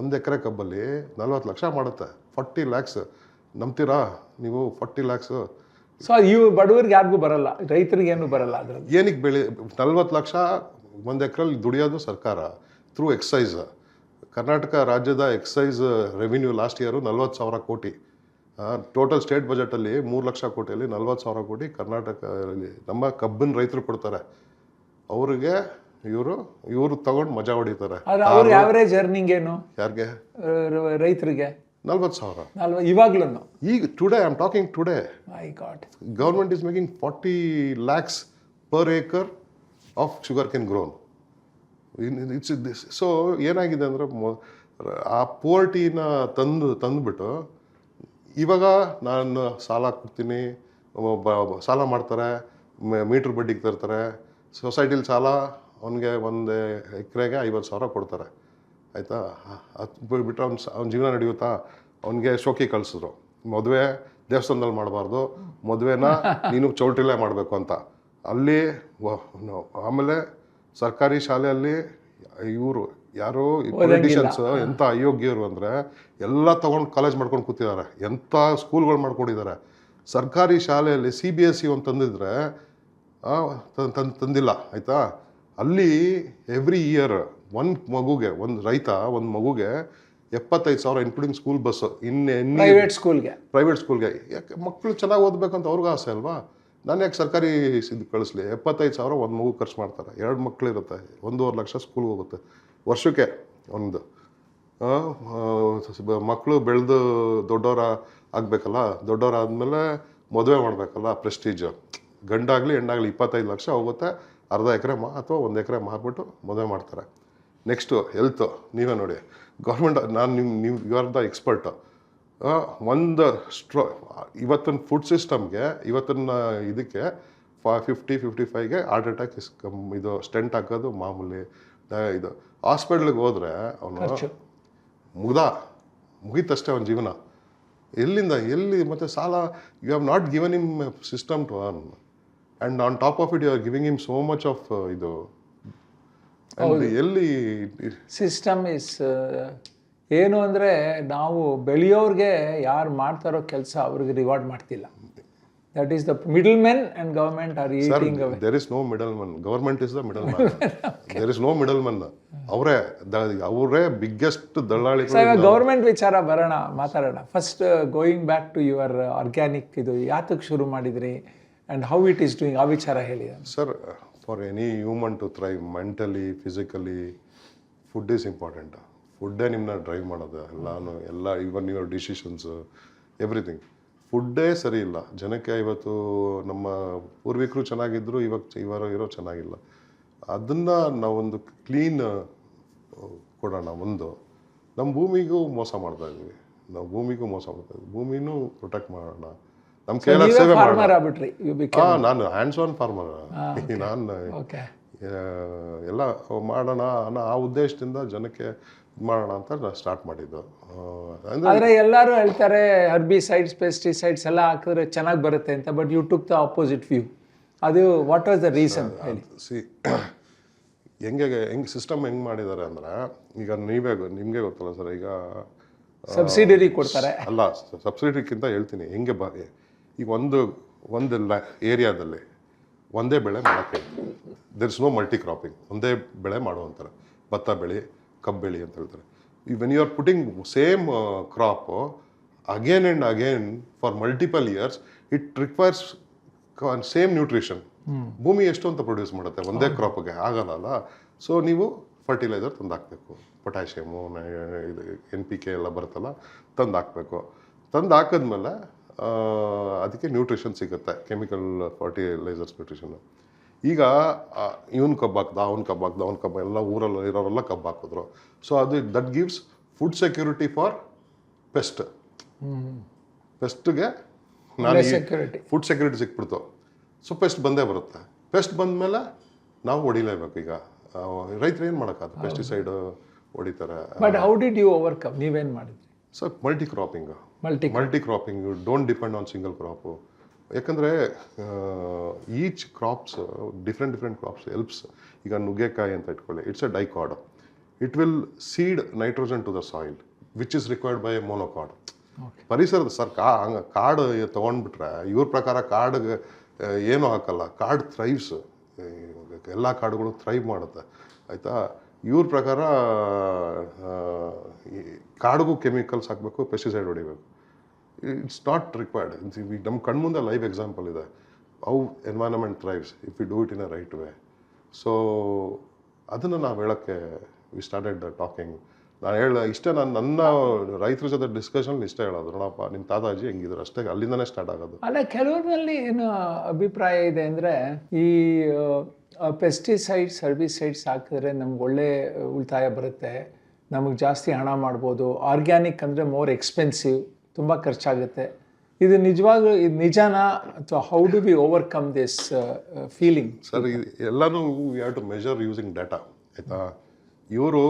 1 ಎಕರೆ ಕಬ್ಬಲ್ಲಿ 40 ಲಕ್ಷ ಮಾಡುತ್ತೆ. 40 lakhs. ನಂಬ್ತೀರಾ ನೀವು? 40 lakhs. ಸೊ ಇವು ಬಡವರಿಗೆ ಯಾರಿಗೂ ಬರಲ್ಲ, ರೈತರಿಗೆ ಏನು ಬರಲ್ಲ. ಅದ್ರಲ್ಲಿ ಏನಕ್ಕೆ 40 ಲಕ್ಷ 1 ಎಕರೆಲ್ಲಿ ದುಡಿಯೋದು ಸರ್ಕಾರ ಥ್ರೂ ಎಕ್ಸೈಸ್. ಕರ್ನಾಟಕ ರಾಜ್ಯದ ಎಕ್ಸೈಸ್ ರೆವಿನ್ಯೂ ಲಾಸ್ಟ್ ಇಯರು 40,000 ಕೋಟಿ. ಟೋಟಲ್ ಸ್ಟೇಟ್ ಬಜೆಟಲ್ಲಿ 3 ಲಕ್ಷ ಕೋಟಿಯಲ್ಲಿ 40,000 ಕೋಟಿ ಕರ್ನಾಟಕದಲ್ಲಿ ನಮ್ಮ ಕಬ್ಬಿನ ರೈತರು ಕೊಡ್ತಾರೆ. ಅವ್ರಿಗೆ ಇವರು ತಗೊಂಡು ಮಜಾ ಹೊಡಿತಾರೆ. ಅವ್ರ ಆವರೇಜ್ ಅರ್ನಿಂಗ್ ಏನು ಯಾರಿಗೆ? ರೈತರಿಗೆ 40,000 ಇವಾಗ್ಲೂ. ಈಗ today I am talking today my god, government is making 40 lakhs per acre of sugar cane grown. It's this. So ಏನಾಗಿದೆ ಅಂದರೆ ಆ ಪೋರ್ಟಿನ ತಂದುಬಿಟ್ಟು ಇವಾಗ ನಾನು ಸಾಲ ಕೊಡ್ತೀನಿ, ಸಾಲ ಮಾಡ್ತಾರೆ, ಮೀಟ್ರ್ ಬಡ್ಡಿಗೆ ತರ್ತಾರೆ. ಸೊಸೈಟಿಲಿ ಸಾಲ ಅವನಿಗೆ 1 ಎಕರೆಗೆ 50,000 ಕೊಡ್ತಾರೆ. ಆಯಿತಾ. ಅದು ಬಿಟ್ಟರೆ ಅವ್ನ ಜೀವನ ನಡೆಯುತ್ತಾ? ಅವನಿಗೆ ಶೋಕಿ ಕಳಿಸಿದ್ರು, ಮದುವೆ ದೇವಸ್ಥಾನದಲ್ಲಿ ಮಾಡಬಾರ್ದು, ಮದುವೆನ ನೀನು ಚೌಲ್ಟ್ರಿಲೇ ಮಾಡಬೇಕು ಅಂತ. ಅಲ್ಲಿ ಆಮೇಲೆ ಸರ್ಕಾರಿ ಶಾಲೆಯಲ್ಲಿ ಇವರು ಯಾರೋ ಪೊಲಿಟಿಷಿಯನ್ಸ್ ಎಂಥ ಅಯೋಗ್ಯರು ಅಂದರೆ ಎಲ್ಲ ತೊಗೊಂಡು ಕಾಲೇಜ್ ಮಾಡ್ಕೊಂಡು ಕೂತಿದ್ದಾರೆ. ಎಂಥ ಸ್ಕೂಲ್ಗಳು ಮಾಡ್ಕೊಂಡಿದ್ದಾರೆ. ಸರ್ಕಾರಿ ಶಾಲೆಯಲ್ಲಿ CBSE ಒಂದು ತಂದಿದ್ರೆ ತಂದಿಲ್ಲ. ಆಯಿತಾ. ಅಲ್ಲಿ ಎವ್ರಿ ಇಯರ್ ಒಂದು ಮಗುಗೆ 75,000 ಇನ್ಕ್ಲೂಡಿಂಗ್ ಸ್ಕೂಲ್ ಬಸ್. ಪ್ರೈವೇಟ್ ಸ್ಕೂಲ್ಗೆ ಯಾಕೆ ಮಕ್ಕಳು ಚೆನ್ನಾಗಿ ಓದಬೇಕಂತ ಅವ್ರಿಗೂ ಆಸೆ ಅಲ್ವಾ? ನಾನು ಯಾಕೆ ಸರ್ಕಾರಿ ಕಳಿಸ್ಲಿ? 75,000 ಒಂದು ಮಗು ಖರ್ಚು ಮಾಡ್ತಾರೆ. 2 ಮಕ್ಕಳು ಇರುತ್ತೆ, 1.5 ಲಕ್ಷ ಸ್ಕೂಲ್ಗೆ ಹೋಗುತ್ತೆ ವರ್ಷಕ್ಕೆ. ಒಂದು ಮಕ್ಕಳು ಬೆಳೆದು ದೊಡ್ಡವರ ಆಗಬೇಕಲ್ಲ, ದೊಡ್ಡವರಾದ್ಮೇಲೆ ಮದುವೆ ಮಾಡಬೇಕಲ್ಲ, ಪ್ರೆಸ್ಟೀಜ್. ಗಂಡಾಗಲಿ ಹೆಣ್ಣಾಗಲಿ 25 ಲಕ್ಷ ಹೋಗುತ್ತೆ. ಅರ್ಧ ಎಕರೆ ಅಥವಾ 1 ಎಕರೆ ಮಾರ್ಬಿಟ್ಟು ಮದುವೆ ಮಾಡ್ತಾರೆ. Next health. ನೀವೇ ನೋಡಿ, ಗೌರ್ಮೆಂಟ್, ನೀವು ಯು ಆರ್ ದ ಎಕ್ಸ್ಪರ್ಟ್. ಒಂದು ಇವತ್ತಿನ ಫುಡ್ ಸಿಸ್ಟಮ್ಗೆ, ಇವತ್ತಿನ ಇದಕ್ಕೆ 50-55ಗೆ ಹಾರ್ಟ್ ಅಟ್ಯಾಕ್ ಇದು ಸ್ಟೆಂಟ್ ಹಾಕೋದು ಮಾಮೂಲಿ. ಇದು ಹಾಸ್ಪಿಟ್ಲಿಗೆ ಹೋದರೆ ಅವನು ಮುಗೀತಷ್ಟೇ ಅವನ ಜೀವನ. ಎಲ್ಲಿ ಮತ್ತು ಸಾಲ. You have not given him system to earn, and on top of it you are giving him so much of ಇದು. ಎಲ್ಲಿ ಸಿಸ್ಟಮ್ ಇಸ್ ಏನು ಅಂದರೆ, ನಾವು ಬೆಳೆಯೋರಿಗೆ ಯಾರು ಮಾಡ್ತಾರೋ ಕೆಲಸ ಅವ್ರಿಗೆ ರಿವಾರ್ಡ್ ಮಾಡ್ತಿಲ್ಲ. That is the middle men and government are eating away. There is no middle man. Government is the middle man. There is no middle man. ಅವರೇ ಬಿಗ್ಗೆಸ್ಟ್ ದಳ್ಳಾಳಿ. ಗವರ್ಮೆಂಟ್ ವಿಚಾರ ಮಾತಾಡೋಣ. First going back to your organic, ಇದು ಯಾತಕ್ಕೆ ಶುರು ಮಾಡಿದ್ರಿ and how it is doing, ಆ ವಿಚಾರ ಹೇಳಿ sir. For any human to thrive mentally, physically, food is important. ಫುಡ್ಡೇ ನಿಮ್ಮನ್ನ ಡ್ರೈವ್ ಮಾಡೋದು ಎಲ್ಲ ಇವನ್ ಯುವರ್ ಡಿಸಿಷನ್ಸು, ಎವ್ರಿಥಿಂಗ್. ಫುಡ್ಡೇ ಸರಿ ಇಲ್ಲ ಜನಕ್ಕೆ. ಇವತ್ತು ನಮ್ಮ ಪೂರ್ವಿಕರು ಚೆನ್ನಾಗಿದ್ದರು, ಇವಾಗ ಇರೋ ಚೆನ್ನಾಗಿಲ್ಲ. ಅದನ್ನು ನಾವೊಂದು ಕ್ಲೀನ್ ಕೊಡೋಣ. ನಮ್ಮ ಭೂಮಿಗೂ ಮೋಸ ಮಾಡ್ತಾಯಿದ್ವಿ, ಭೂಮಿನೂ ಪ್ರೊಟೆಕ್ಟ್ ಮಾಡೋಣ. ನಮ್ಮ ಕೈಯಲ್ಲಿ ಸೇವೆ ಮಾಡೋಣ. ನಾನು ಹ್ಯಾಂಡ್ಸ್ ಆನ್ ಫಾರ್ಮರ್. ನಾನು ಎಲ್ಲ ಮಾಡೋಣ ಅನ್ನೋ ಆ ಉದ್ದೇಶದಿಂದ ಜನಕ್ಕೆ ಮಾಡೋಣ ಅಂತ ಸ್ಟಾರ್ಟ್ ಮಾಡಿದ್ದು. ಅಂದರೆ ಎಲ್ಲರೂ ಹೇಳ್ತಾರೆ ಹರ್ಬಿಸೈಡ್ಸ್, ಪೆಸ್ಟಿಸೈಡ್ಸ್ ಎಲ್ಲ ಹಾಕಿದ್ರೆ ಚೆನ್ನಾಗಿ ಬರುತ್ತೆ ಅಂತ. But you took the opposite view. ಅದು ವಾಟ್ ವಾಸ್ ದ ರೀಸನ್ ಹೇಳಿ? ಹೆಂಗೆ ಸಿಸ್ಟಮ್ ಹೆಂಗೆ ಮಾಡಿದ್ದಾರೆ ಅಂದರೆ, ಈಗ ನಿಮಗೆ ಗೊತ್ತಲ್ಲ ಸರ್, ಈಗ ಸಬ್ಸಿಡರಿ ಕೊಡ್ತಾರೆ. ಅಲ್ಲ, ಸಬ್ಸಿಡಿಗಿಂತ ಹೇಳ್ತೀನಿ ಹೆಂಗೆ. ಈಗ ಒಂದು ಏರಿಯಾದಲ್ಲಿ ಒಂದೇ ಬೆಳೆ ಮಾಡೋಕ್ಕೆ, there is no multi cropping. ಒಂದೇ ಬೆಳೆ ಮಾಡುವಂತಾರೆ. ಭತ್ತ ಬೆಳೆ, ಕಬ್ಬು ಬೆಳೆ ಅಂತ ಹೇಳ್ತಾರೆ. When you are putting same crop again and again for multiple years, it requires same nutrition. ಭೂಮಿ ಎಷ್ಟು ಅಂತ ಪ್ರೊಡ್ಯೂಸ್ ಮಾಡುತ್ತೆ ಒಂದೇ ಕ್ರಾಪ್ಗೆ? ಆಗಲ್ಲ. ಸೊ ನೀವು ಫರ್ಟಿಲೈಸರ್ ತಂದು ಹಾಕಬೇಕು. ಪೊಟ್ಯಾಷಿಯಮು, ಇದು NPK ಎಲ್ಲ ಬರುತ್ತಲ್ಲ, ತಂದು ಹಾಕಬೇಕು. ತಂದು ಹಾಕಿದ್ಮೇಲೆ ಅದಕ್ಕೆ ನ್ಯೂಟ್ರಿಷನ್ ಸಿಗುತ್ತೆ, ಕೆಮಿಕಲ್ ಫರ್ಟಿಲೈಸರ್ಸ್ ನ್ಯೂಟ್ರಿಷನ್ನು. ಈಗ ಇವನು ಕಬ್ಬು ಹಾಕ್ದ, ಅವ್ನು ಕಬ್ಬು ಎಲ್ಲ ಊರಲ್ಲಿ ಇರೋರೆಲ್ಲ ಕಬ್ಬು ಹಾಕಿದ್ರು. So that gives food security for ಪೆಸ್ಟ್ಗೆ ಫುಡ್ ಸೆಕ್ಯೂರಿಟಿ ಸಿಕ್ಬಿಡ್ತು. ಸೊ ಪೆಸ್ಟ್ ಬಂದೇ ಬರುತ್ತೆ. ಪೆಸ್ಟ್ ಬಂದಮೇಲೆ ನಾವು ಹೊಡಿಲೇಬೇಕು. ಈಗ ರೈತರು ಏನು ಮಾಡೋಕ್ಕಾಗುತ್ತೆ, ಪೆಸ್ಟಿಸೈಡ್ ಹೊಡಿತಾರೆ. But how did you overcome, ನೀವೇನು ಮಾಡಿದ್ರಿ? So multi cropping, don't depend on single crop. ಯಾಕಂದರೆ each crops different crops helps. ಈಗ ನುಗ್ಗೆಕಾಯಿ ಅಂತ ಇಟ್ಕೊಳ್ಳಿ, it's a dicot. It will seed nitrogen to the soil which is required by a monocot. ಪರಿಸರದ sir ಕಾಡು ತೊಗೊಂಡ್ಬಿಟ್ರೆ ಇವ್ರ ಪ್ರಕಾರ ಕಾಡಿಗೆ ಏನೂ ಹಾಕಲ್ಲ, ಕಾಡು ಥ್ರೈವ್ಸ್, ಎಲ್ಲ ಕಾಡುಗಳು ಥ್ರೈವ್ ಮಾಡುತ್ತೆ ಆಯಿತಾ. ಇವ್ರ ಪ್ರಕಾರ ಕಾಡಿಗೂ ಕೆಮಿಕಲ್ಸ್ ಹಾಕಬೇಕು, ಪೆಸ್ಟಿಸೈಡ್ ಹೊಡಿಬೇಕು. It's not required. ನಮ್ಮ ಕಣ್ಮುಂದೆ ಲೈವ್ ಎಕ್ಸಾಂಪಲ್ ಇದೆ how environment thrives if you do it in a right way. So ಅದನ್ನು ನಾವು ಹೇಳೋಕ್ಕೆ ವಿ ಸ್ಟಾರ್ಟೆಡ್ ಟಾಕಿಂಗ್. ನಾನು ನನ್ನ ರೈತರ ಜೊತೆ ಡಿಸ್ಕಷನ್ ಇಷ್ಟ ಹೇಳೋದು, ನೋಡಪ್ಪ ನಿಮ್ಮ ತಾತಾಜಿ ಹೆಂಗಿದ್ರು ಅಷ್ಟೇ, ಅಲ್ಲಿಂದನೇ ಸ್ಟಾರ್ಟ್ ಆಗೋದು. ಅಲ್ಲ, ಕೆಲವ್ರಲ್ಲಿ ಏನು ಅಭಿಪ್ರಾಯ ಇದೆ ಅಂದರೆ ಈ ಪೆಸ್ಟಿಸೈಡ್ಸ್ ಹರ್ಬಿಸೈಡ್ಸ್ ಹಾಕಿದ್ರೆ ನಮ್ಗೆ ಒಳ್ಳೆ ಉಳಿತಾಯ ಬರುತ್ತೆ, ನಮಗೆ ಜಾಸ್ತಿ ಹಣ ಮಾಡ್ಬೋದು. ಆರ್ಗ್ಯಾನಿಕ್ ಅಂದರೆ ಮೋರ್ ಎಕ್ಸ್ಪೆನ್ಸಿವ್, ತುಂಬ ಖರ್ಚಾಗುತ್ತೆ. ಇದು ನಿಜವಾಗ್ಲೂ ಇದು ನಿಜನಾ, ಅಥವಾ how do we overcome this feeling? Sir ಎಲ್ಲನೂ we have to measure using data ಆಯಿತಾ. ಇವರು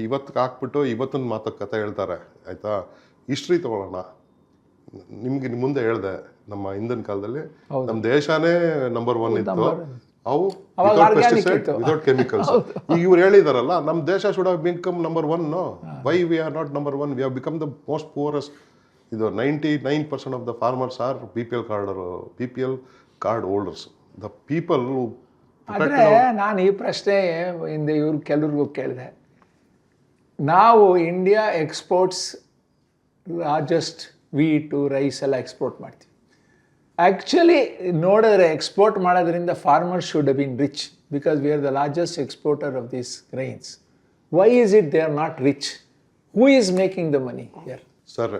ಇವತ್ತಿಗೆ ಹಾಕ್ಬಿಟ್ಟು ಇವತ್ತಿನ ಮಾತಕ್ಕೆ ಕತೆ ಹೇಳ್ತಾರೆ ಆಯಿತಾ. ಹಿಸ್ಟ್ರಿ ತೊಗೊಳ್ಳೋಣ. ನಿಮ್ಗೆ ಮುಂದೆ ಹೇಳ್ದೆ, ನಮ್ಮ ಹಿಂದಿನ ಕಾಲದಲ್ಲಿ ನಮ್ಮ ದೇಶನೇ ನಂಬರ್ 1 ಇತ್ತು, ಅವು ವಿತೌಟ್ ಪೆಸ್ಟಿಸೈಡ್ ವಿತೌಟ್ ಕೆಮಿಕಲ್ಸ್. ಈಗ ಇವ್ರು ಹೇಳಿದಾರಲ್ಲ, ನಮ್ಮ ದೇಶ should have become number 1. Why we are not number 1? We have become the most poorest. ಇದು 99% of the farmers are BPL card holders. The people. ಆದರೆ ನಾನು ಈ ಪ್ರಶ್ನೆ ಹಿಂದೆ ಕೆಲವ್ರಿಗೂ ಕೇಳಿದೆ. ನಾವು India exports largest wheat rice ಎಲ್ಲ ಎಕ್ಸ್ಪೋರ್ಟ್ ಮಾಡ್ತೀವಿ. ಆ್ಯಕ್ಚುಲಿ ನೋಡಿದ್ರೆ ಎಕ್ಸ್ಪೋರ್ಟ್ ಮಾಡೋದ್ರಿಂದ farmers should have been rich because we are the largest exporter of these grains. Why is it they are not rich? Who is making the money here? Sir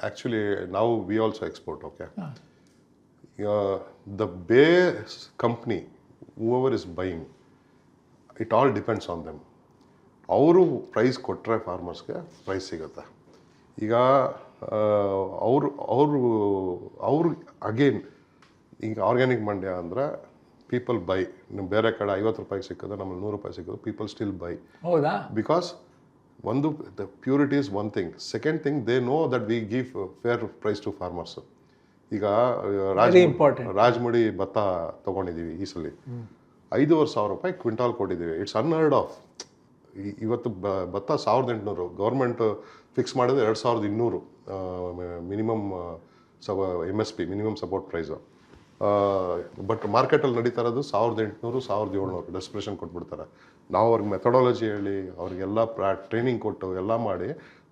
actually now we also export, okay. The base company, whoever is buying, it all depends on them. ಅವರು price ಕೊಟ್ಟರೆ ಫಾರ್ಮರ್ಸ್ಗೆ price ಸಿಗುತ್ತೆ. ಈಗ ಅವರು again ಈಗ organic Mandya ಅಂದರೆ people by. ನಿಮ್ಮ ಬೇರೆ ಕಡೆ 50 ರೂಪಾಯಿಗೆ ಸಿಕ್ಕಿದ್ರೆ ನಮ್ಮಲ್ಲಿ 100 ರೂಪಾಯಿ ಸಿಕ್ಕಿದ್ರೆ ಪೀಪಲ್ ಸ್ಟಿಲ್ ಬೈ. ಹೌದಾ? ಬಿಕಾಸ್ ಒಂದು the purity is one thing. Second thing, they know that we give fair price to farmers. ಈಗ ರಾಜಮುಡಿ ಭತ್ತ ತೊಗೊಂಡಿದ್ದೀವಿ ಈ ಸಲ 5,500 ರೂಪಾಯಿ ಕ್ವಿಂಟಾಲ್ ಕೊಟ್ಟಿದ್ದೀವಿ. It's unheard of. ಇವತ್ತು ಭತ್ತ 1,800, ಗೌರ್ಮೆಂಟ್ ಫಿಕ್ಸ್ ಮಾಡಿದ್ರೆ 2,200 minimum MSP, minimum support price. But ಮಾರ್ಕೆಟಲ್ಲಿ ನಡೀತಾ ಇರೋದು 1,800, 1,700 ಡೆಸ್ಪ್ರೇಷನ್ ಕೊಟ್ಬಿಡ್ತಾರೆ. ನಾವು ಅವ್ರಿಗೆ ಮೆಥಡಾಲಜಿ ಹೇಳಿ ಅವ್ರಿಗೆಲ್ಲ ಟ್ರೈನಿಂಗ್ ಕೊಟ್ಟು ಎಲ್ಲ ಮಾಡಿ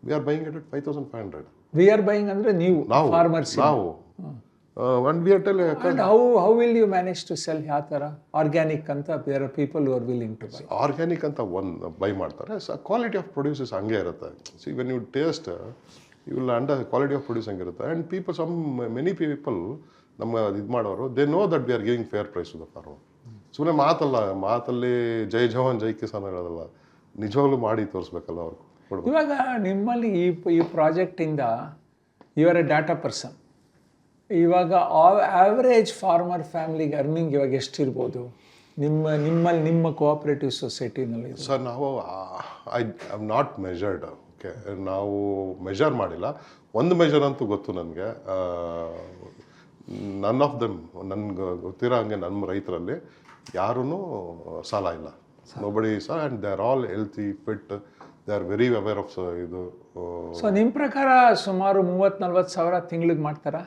we are buying it 5,500. We are buying ಅಂದರೆ ನೀವು ಫಾರ್ಮರ್ಸ್? ನಾವು and we are telling. And how will you manage to sell ಯಾವ ಥರ ಆರ್ಗ್ಯಾನಿಕ್ ಅಂತ? there are people who are willing to buy. Organic ಅಂತ ಬೈ ಮಾಡ್ತಾರೆ. ಕ್ವಾಲಿಟಿ ಆಫ್ ಪ್ರೊಡ್ಯೂಸಸ್ ಹಂಗೆ ಇರುತ್ತೆ. See when you taste you will under quality of produce ಹಂಗಿರುತ್ತೆ. And people many people ನಮ್ಮ ಇದು ಮಾಡೋರು they know that we are giving fair price to the farmer. ಸುಮ್ಮನೆ ಮಾತಲ್ಲಿ ಜೈ ಜವಾನ್ ಜೈ ಕಿಸಾನ್ ಹೇಳೋದಲ್ಲ, ನಿಜವಾಗ್ಲೂ ಮಾಡಿ ತೋರಿಸ್ಬೇಕಲ್ಲ ಅವ್ರಿಗೆ. ಇವಾಗ ನಿಮ್ಮಲ್ಲಿ ಈ ಪ್ರಾಜೆಕ್ಟಿಂದ you are a data person. ಇವಾಗ ಆವ್ರೇಜ್ ಫಾರ್ಮರ್ ಫ್ಯಾಮಿಲಿಗೆ ಅರ್ನಿಂಗ್ ಇವಾಗ ಎಷ್ಟಿರ್ಬೋದು ನಿಮ್ಮ ಕೋಆಪರೇಟಿವ್ ಸೊಸೈಟಿನಲ್ಲಿ? ಸರ್ ನಾವು I am not measured. Okay, ನಾವು ಮೆಜರ್ ಮಾಡಿಲ್ಲ. ಒಂದು ಮೆಜರ್ ಅಂತೂ ಗೊತ್ತು ನನಗೆ. ನನ್ ಆಫ್ ದಮ್ ನನ್ಗೆ ಗೊತ್ತಿರೋ ಹಂಗೆ ನಮ್ಮ ರೈತರಲ್ಲಿ ಯಾರೂ ಸಾಲ ಇಲ್ಲ. ನೋಬಡಿ ಸಾಲ. And they are all healthy, fit, they are very aware of ಇದು. ಸೊ ನಿಮ್ಮ ಪ್ರಕಾರ ಸುಮಾರು 30-40 ಸಾವಿರ ತಿಂಗಳಿಗೆ ಮಾಡ್ತಾರಾ?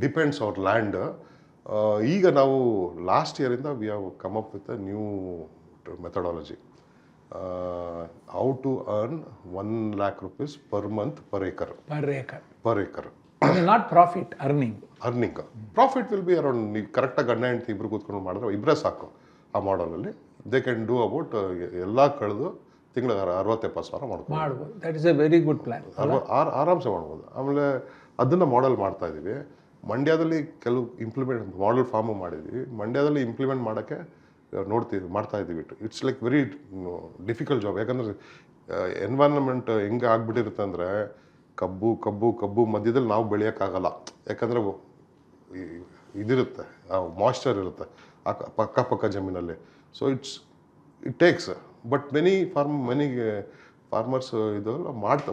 Depends our land. ಈಗ ನಾವು ಲಾಸ್ಟ್ ಇಯರಿಂದ we have come up with a new methodology. How to earn 1 lakh rupees per month per acre. Not profit, earning. Profit will be around. ನೀವು ಕರೆಕ್ಟಾಗಿ ಗಂಡ ಹೆಂಡತಿ ಇಬ್ಬರು ಕೂತ್ಕೊಂಡು ಮಾಡಿದ್ರೆ ಇಬ್ಬರೇ ಸಾಕು. ಆ ಮಾಡಲಲ್ಲಿ ದೇ ಕ್ಯಾನ್ ಡೂ ಅಬೌಟ್ ಎಲ್ಲ ಕಳೆದು ತಿಂಗಳಿಗೆ 60-70 ಸಾವಿರ ಮಾಡ್ಬೋದು. That is A very good plan. ಆರಾಮ್ಸೆ ಮಾಡ್ಬೋದು. ಆಮೇಲೆ ಅದನ್ನು ಮಾಡೆಲ್ ಮಾಡ್ತಾ ಇದ್ದೀವಿ. ಮಂಡ್ಯದಲ್ಲಿ ಕೆಲವು ಮಾಡೆಲ್ ಫಾರ್ಮು ಮಾಡಿದ್ವಿ. ಮಂಡ್ಯದಲ್ಲಿ ಇಂಪ್ಲಿಮೆಂಟ್ ಮಾಡೋಕ್ಕೆ ಮಾಡ್ತಾ ಇದ್ದೀವಿ. It's like very difficult job. ಯಾಕಂದರೆ ಎನ್ವೈರನ್ಮೆಂಟ್ ಹೆಂಗೆ ಆಗ್ಬಿಟ್ಟಿರುತ್ತೆ ಅಂದರೆ ಕಬ್ಬು ಮಧ್ಯದಲ್ಲಿ ನಾವು ಬೆಳೆಯೋಕ್ಕಾಗಲ್ಲ. ಯಾಕಂದರೆ ಇದಿರುತ್ತೆ, ಮಾಯ್ಶ್ಚರ್ ಇರುತ್ತೆ. ಅಕ್ಕಪಕ್ಕ ಜಮೀನಲ್ಲಿ. So it takes, but many farmers ಇದೆಲ್ಲ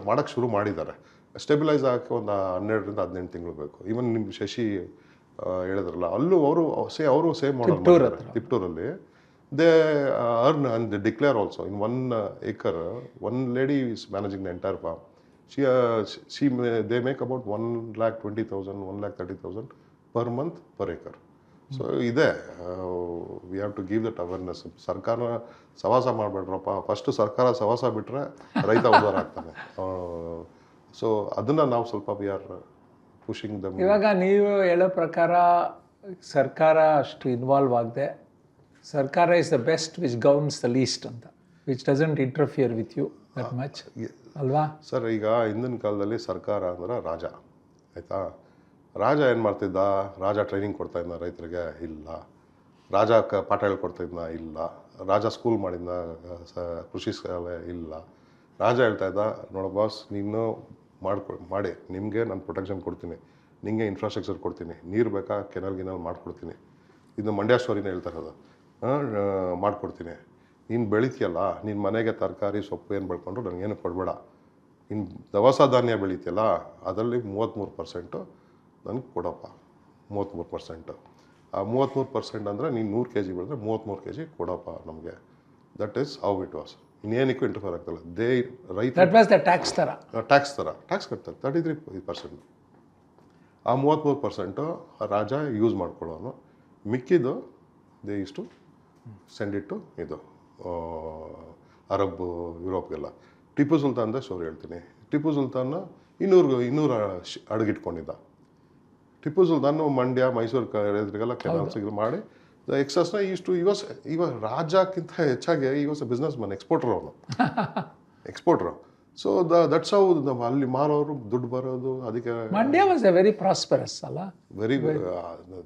ಮಾಡೋಕ್ಕೆ ಶುರು ಮಾಡಿದ್ದಾರೆ. ಸ್ಟೆಬಿಲೈಸ್ ಆಗೋಕ್ಕೆ ಒಂದು 12-18 ತಿಂಗಳು ಬೇಕು. ಈವನ್ ನಿಮ್ಮ ಶಶಿ ಹೇಳಿದ್ರಲ್ಲ, ಅಲ್ಲೂ ಅವರು ಸೇಮ್ ಮಾಡಲ್ ಮಾಡಿದ್ದಾರೆ ತಿಪ್ಟೂರಲ್ಲಿ. They earn and they declare also in 1 acre. One lady is managing the entire farm. They make about 1,20,000, 1,30,000 per month per acre. So ಇದೆ, we have to give that awareness. ಸರ್ಕಾರ ಸವಾಸ ಮಾಡಬೇಡ್ರಪ್ಪ, first ಸರ್ಕಾರ ಸವಾಸ ಬಿಟ್ಟರೆ ರೈತ ಉದ್ಧಾರ ಆಗ್ತಾನೆ. ಸೊ ಅದನ್ನು ನಾವು ಸ್ವಲ್ಪ ವಿ ಆರ್ ಪುಷಿಂಗ್ ದಮ್. ಇವಾಗ ನೀವು ಹೇಳೋ ಪ್ರಕಾರ ಸರ್ಕಾರ ಅಷ್ಟು ಇನ್ವಾಲ್ವ್ ಆಗದೆ, ಸರ್ಕಾರ is the best which governs the least ಅಂತ, which doesn't interfere with you that much ಅಲ್ವಾ ಸರ್? ಈಗ ಹಿಂದಿನ ಕಾಲದಲ್ಲಿ ಸರ್ಕಾರ ಅಂದ್ರೆ ರಾಜ, ಆಯಿತಾ? ರಾಜ ಏನು ಮಾಡ್ತಿದ್ದ? ರಾಜ ಟ್ರೈನಿಂಗ್ ಕೊಡ್ತಾಯಿದ್ದ ರೈತರಿಗೆ? ಇಲ್ಲ. ರಾಜ ಪಾಠ ಹೇಳ್ಕೊಡ್ತಾಯಿದ್ನ? ಇಲ್ಲ. ರಾಜ ಸ್ಕೂಲ್ ಮಾಡಿದ್ನ? ಕೃಷಿ ಶಾಲೆ? ಇಲ್ಲ. ರಾಜ ಹೇಳ್ತಾ ಇದ್ದ, ನೋಡ ಬಾಸ್, ನೀನು ಮಾಡಿ, ನಿಮಗೆ ನಾನು ಪ್ರೊಟೆಕ್ಷನ್ ಕೊಡ್ತೀನಿ, ನಿಮಗೆ ಇನ್ಫ್ರಾಸ್ಟ್ರಕ್ಚರ್ ಕೊಡ್ತೀನಿ, ನೀರು ಬೇಕಾ ಕೆನಲ್ ಮಾಡ್ಕೊಡ್ತೀನಿ. ಇದು ಮಂಡ್ಯ ಸ್ಟೋರಿನೇ ಹೇಳ್ತಾ ಇರೋದು. ಮಾಡಿಕೊಡ್ತೀನಿ. ನೀನು ಬೆಳಿತೀಯಲ್ಲ, ನಿನ್ನ ಮನೆಗೆ ತರಕಾರಿ ಸೊಪ್ಪು ಏನು ಬೆಳ್ಕೊಂಡ್ರು ನನಗೇನು ಕೊಡಬೇಡ. ಇನ್ನು ದವಸ ಧಾನ್ಯ ಬೆಳಿತೀಯಲ್ಲ, ಅದರಲ್ಲಿ 33% ನನಗೆ ಕೊಡಪ್ಪ. 33%. ಆ 33% ಅಂದರೆ ನೀನು 100 kg ಬೆಳೆದ್ರೆ 33 kg ಕೊಡಪ್ಪ ನಮಗೆ. That is how it was. ಇನ್ನೇನಕ್ಕೂ ಇಂಟರ್ಫೇರ್ ಆಗ್ತಲ್ಲ. ರೈತ ಟ್ಯಾಕ್ಸ್ ಕಟ್ತಾರೆ 33%. ಆ 33% ರಾಜ ಯೂಸ್ ಮಾಡ್ಕೊಳ್ಳೋನು. ಮಿಕ್ಕಿದ್ದು ದೇ ಇಷ್ಟು ಸೆಂಡ್ ಇಟ್ಟು ಇದು ಅರಬ್, ಯುರೋಪ್ಗೆಲ್ಲ. ಟಿಪ್ಪು ಸುಲ್ತಾನ್ದ ಸ್ಟೋರಿ ಹೇಳ್ತೀನಿ. ಟಿಪ್ಪು ಸುಲ್ತಾನ್ 200 ಅಡಗಿಟ್ಕೊಂಡಿದ್ದ. ಟಿಪ್ಪು ಸುಲ್ತಾನ್ ಮಂಡ್ಯ, ಮೈಸೂರು ರೈತರಿಗೆಲ್ಲ ಕೆನಾಲ್ಸ್ ಮಾಡಿ ಎಕ್ಸಸ್ನ ಇವಾಗ ರಾಜಕ್ಕಿಂತ ಹೆಚ್ಚಾಗಿ ಈ ವಾಸ್ ಬಿಸ್ನೆಸ್ ಮ್ಯಾನ್, ಎಕ್ಸ್ಪೋರ್ಟರ್ ಅವನು. ಎಕ್ಸ್ಪೋರ್ಟರ್. ಸೊ ದಟ್ಸ್ ಹೌ ಅಲ್ಲಿ ಮಾರೋರು ದುಡ್ಡು ಬರೋದು. ಅದಕ್ಕೆ Mandya was A very prosperous ಅಲ್ಲ, ವೆರಿ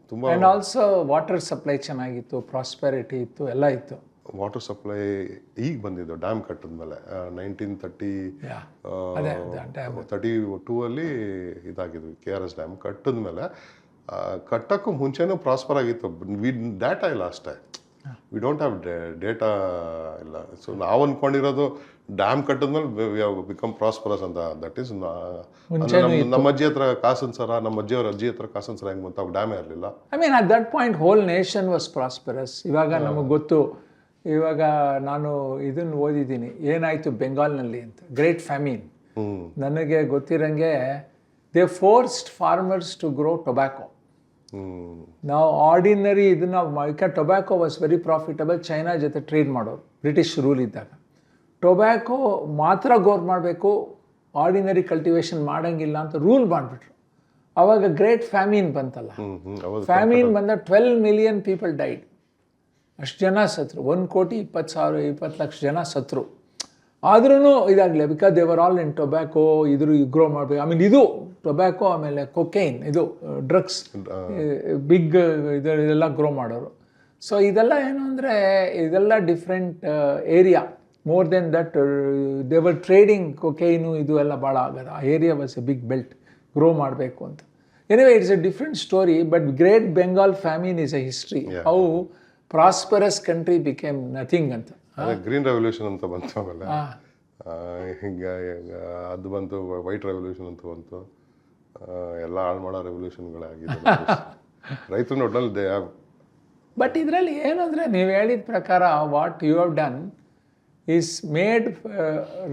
ತುಂಬ. ಆ್ಯಂಡ್ ಆಲ್ಸೋ ವಾಟರ್ ಸಪ್ಲೈ ಚೆನ್ನಾಗಿತ್ತು, ಪ್ರಾಸ್ಪೆರಿಟಿ ಇತ್ತು, ಎಲ್ಲ ಇತ್ತು. ವಾಟರ್ ಸಪ್ಲೈ ಈಗ ಬಂದಿದ್ದು ಡ್ಯಾಮ್ ಕಟ್ಟಿದ ಮೇಲೆ 1932 ಅಲ್ಲಿ ಇದಾಗಿದ್ವಿ. KRS ಡ್ಯಾಮ್ ಕಟ್ಟಿದ ಮೇಲೆ. ಕಟ್ಟಕ್ಕೂ ಮುಂಚೆನೂ ಪ್ರಾಸ್ಪರ್ ಆಗಿತ್ತು. ಡೇಟಾ ಇಲ್ಲ ಅಷ್ಟೇ. ವಿ ಡೋಂಟ್ ಹ್ಯಾವ್ ಡೇಟಾ ಇಲ್ಲ. ಸೊ ನಾವು ಅಂದ್ಕೊಂಡಿರೋದು ಡ್ಯಾಮ್ ಕಟ್ಟಿದ್ಮೇಲೆ ವಿ ಹ್ಯಾವ್ ಬಿಕಮ್ ಪ್ರಾಸ್ಪರಸ್ ಅಂತ. ದಟ್ ಈಸ್ ನಮ್ಮ ಅಜ್ಜಿ ಹತ್ರ ಕಾಸನ್ ಸರ, ನಮ್ಮ ಅಜ್ಜಿಯವ್ರ ಅಜ್ಜಿ ಹತ್ರ ಕಾಸನ್ ಸರ ಹೆಂಗೆ ಬಂತ, ಅವಾಗ ಡ್ಯಾಮೇ ಇರಲಿಲ್ಲ. I mean at that point whole nation was prosperous. ಇವಾಗ ನಮಗೆ ಗೊತ್ತು. ಇವಾಗ ನಾನು ಇದನ್ನು ಓದಿದ್ದೀನಿ, ಏನಾಯಿತು ಬೆಂಗಾಲ್ನಲ್ಲಿ ಅಂತ, ಗ್ರೇಟ್ ಫ್ಯಾಮಿನ್. ನನಗೆ ಗೊತ್ತಿರಂಗೆ they forced farmers to grow tobacco. ನಾವು ಆರ್ಡಿನರಿ ಇದನ್ನ tobacco was very profitable. China ಜೊತೆ ಟ್ರೇಡ್ ಮಾಡೋರು ಬ್ರಿಟಿಷ್ ರೂಲ್ ಇದ್ದಾಗ. ಟೊಬ್ಯಾಕೊ ಮಾತ್ರ ಗ್ರೋರ್ ಮಾಡಬೇಕು, ಆರ್ಡಿನರಿ ಕಲ್ಟಿವೇಷನ್ ಮಾಡೋಂಗಿಲ್ಲ ಅಂತ ರೂಲ್ ಮಾಡಿಬಿಟ್ರು. ಆವಾಗ ಗ್ರೇಟ್ ಫ್ಯಾಮಿನ್ ಬಂತಲ್ಲ. ಫ್ಯಾಮಿನ್ ಬಂದ 12 million ಪೀಪಲ್ ಡೈಡ್. ಅಷ್ಟು ಜನ ಸತ್ರು. 1,20,20,000 ಜನ ಸತ್ರು. ಆದ್ರೂ ಇದಾಗಲಿ, because they were all in tobacco. Grow ಮಾಡಬೇಕು. ಆಮೇಲೆ ಇದು ಟೊಬ್ಯಾಕೊ, ಆಮೇಲೆ ಕೊಕೈನ್, ಇದು ಡ್ರಗ್ಸ್, ಬಿಗ್ ಇದೆಲ್ಲ ಗ್ರೋ ಮಾಡೋರು. ಸೊ ಇದೆಲ್ಲ ಏನು ಅಂದರೆ, ಇದೆಲ್ಲ different area. More than that they were trading cocaine, ಇದು ಎಲ್ಲ ಭಾಳ ಆಗೋದು. ಆ area was a big belt grow ಮಾಡಬೇಕು ಅಂತ. Anyway, it's a different story. But great Bengal famine is a history. How prosperous country became nothing ಅಂತ. ಗ್ರೀನ್ ರೆವಲ್ಯೂಷನ್ ಅಂತ ಬಂತು. ಆಮೇಲೆ ಹಿಂಗೆ ಅದು ಬಂತು. ವೈಟ್ ರೆವಲ್ಯೂಷನ್ ಅಂತ ಬಂತು. ಎಲ್ಲ ಹಾಳು ಮಾಡೋ ರೆವಲ್ಯೂಷನ್ಗಳೇ ಆಗಿದೆ. ರೈತರ ಒಟ್ಟಲ್ಲಿ ದೇ ಹ್ಯಾವ್. ಬಟ್ ಇದರಲ್ಲಿ ಏನಂದರೆ, ನೀವು ಹೇಳಿದ ಪ್ರಕಾರ what you have done is made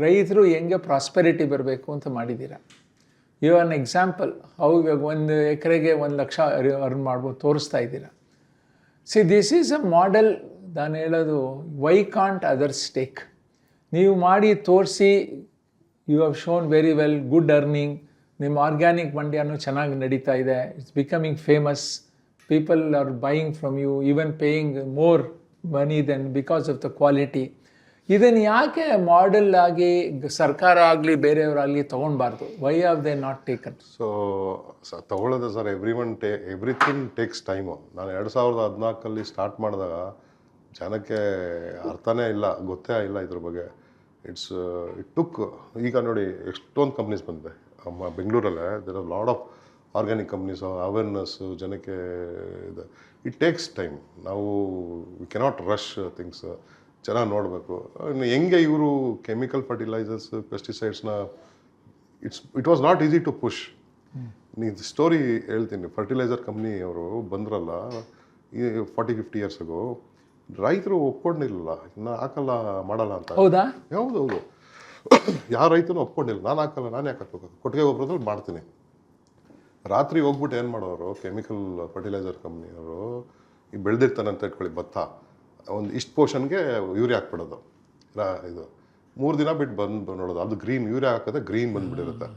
ರೈತರು ಹೆಂಗೆ ಪ್ರಾಸ್ಪೆರಿಟಿ ಬರಬೇಕು ಅಂತ ಮಾಡಿದ್ದೀರಾ. You are an example. How ಇವಾಗ 1 ಎಕರೆಗೆ 1 ಲಕ್ಷ ಅರ್ನ್ ಮಾಡ್ಬೋದು ತೋರಿಸ್ತಾ ಇದ್ದೀರಾ. See this is a model. ನಾನು ಹೇಳೋದು, ವೈ ಕಾಂಟ್ ಅದರ್ಸ್ ಟೇಕ್? ನೀವು ಮಾಡಿ ತೋರಿಸಿ, you have shown very well, good earning. ನಿಮ್ಮ ಆರ್ಗ್ಯಾನಿಕ್ ಮಂಡ್ಯನೂ ಚೆನ್ನಾಗಿ ನಡೀತಾ ಇದೆ. It's becoming famous. People are buying from you, even paying more money then because of the quality. ಇದನ್ನು ಯಾಕೆ ಮಾಡೆಲ್ ಆಗಿ ಸರ್ಕಾರ ಆಗಲಿ ಬೇರೆಯವರಾಗಲಿ ತೊಗೊಳ್ಬಾರ್ದು? Why have they not taken? So ತೊಗೊಳ್ಳೋದು ಸರ್, ಎವ್ರಿಥಿಂಗ್ ಟೇಕ್ಸ್ ಟೈಮು. ನಾನು 2014 ಸ್ಟಾರ್ಟ್ ಮಾಡಿದಾಗ ಜನಕ್ಕೆ ಅರ್ಥನೇ ಇಲ್ಲ, ಗೊತ್ತೇ ಇಲ್ಲ ಇದ್ರ ಬಗ್ಗೆ. It took. ಈಗ ನೋಡಿ, ಎಷ್ಟೊಂದು ಕಂಪ್ನೀಸ್ ಬಂದಿದೆ ಬೆಂಗಳೂರಲ್ಲೇ. There are lot of organic companies awareness ಜನಕ್ಕೆ ಇದು ಇಟ್ ಟೇಕ್ಸ್ ಟೈಮ್. ನಾವು ವಿ ಕೆನಾಟ್ ರಶ್ ಥಿಂಗ್ಸ್, ಚೆನ್ನಾಗಿ ನೋಡಬೇಕು. ಹೆಂಗೆ ಇವರು ಕೆಮಿಕಲ್ ಫರ್ಟಿಲೈಸರ್ಸ್ ಪೆಸ್ಟಿಸೈಡ್ಸ್ನ it was not easy to push. ನೀನು ಸ್ಟೋರಿ ಹೇಳ್ತೀನಿ. ಫರ್ಟಿಲೈಸರ್ ಕಂಪ್ನಿ ಅವರು ಬಂದ್ರಲ್ಲ ಈ 40-50 ಇಯರ್ಸ್ ಆಗೋ, ರೈತರು ಒಪ್ಕೊಂಡಿರಲಿಲ್ಲ, ಇನ್ನು ಹಾಕಲ್ಲ ಮಾಡಲ್ಲ ಅಂತ. ಹೌದಾ? ಹೌದೌದು, ಯಾವ ರೈತನೂ ಒಪ್ಕೊಂಡಿಲ್ಲ. ನಾನು ಹಾಕಲ್ಲ, ನಾನು ಯಾಕೆ ಹಾಕಬೇಕು, ಕೊಟ್ಟಿಗೆ ಗೊಬ್ಬರದಲ್ಲಿ ಮಾಡ್ತೀನಿ. ರಾತ್ರಿ ಹೋಗ್ಬಿಟ್ಟು ಏನು ಮಾಡೋರು, ಕೆಮಿಕಲ್ ಫರ್ಟಿಲೈಸರ್ ಕಂಪ್ನಿಯವರು ಈಗ ಬೆಳೆದಿರ್ತಾನೆ ಅಂತ ಇಟ್ಕೊಳ್ಳಿ ಭತ್ತ, ಒಂದು ಇಷ್ಟು ಪೋರ್ಷನ್ಗೆ ಯೂರಿಯಾ ಹಾಕ್ಬಿಡೋದು. ಇದು 3 ದಿನ ಬಿಟ್ಟು ಬಂದು ನೋಡೋದು, ಅದು ಗ್ರೀನ್ ಯೂರಿಯಾ ಹಾಕೋದೆ ಗ್ರೀನ್ ಬಂದುಬಿಟ್ಟಿರುತ್ತೆ.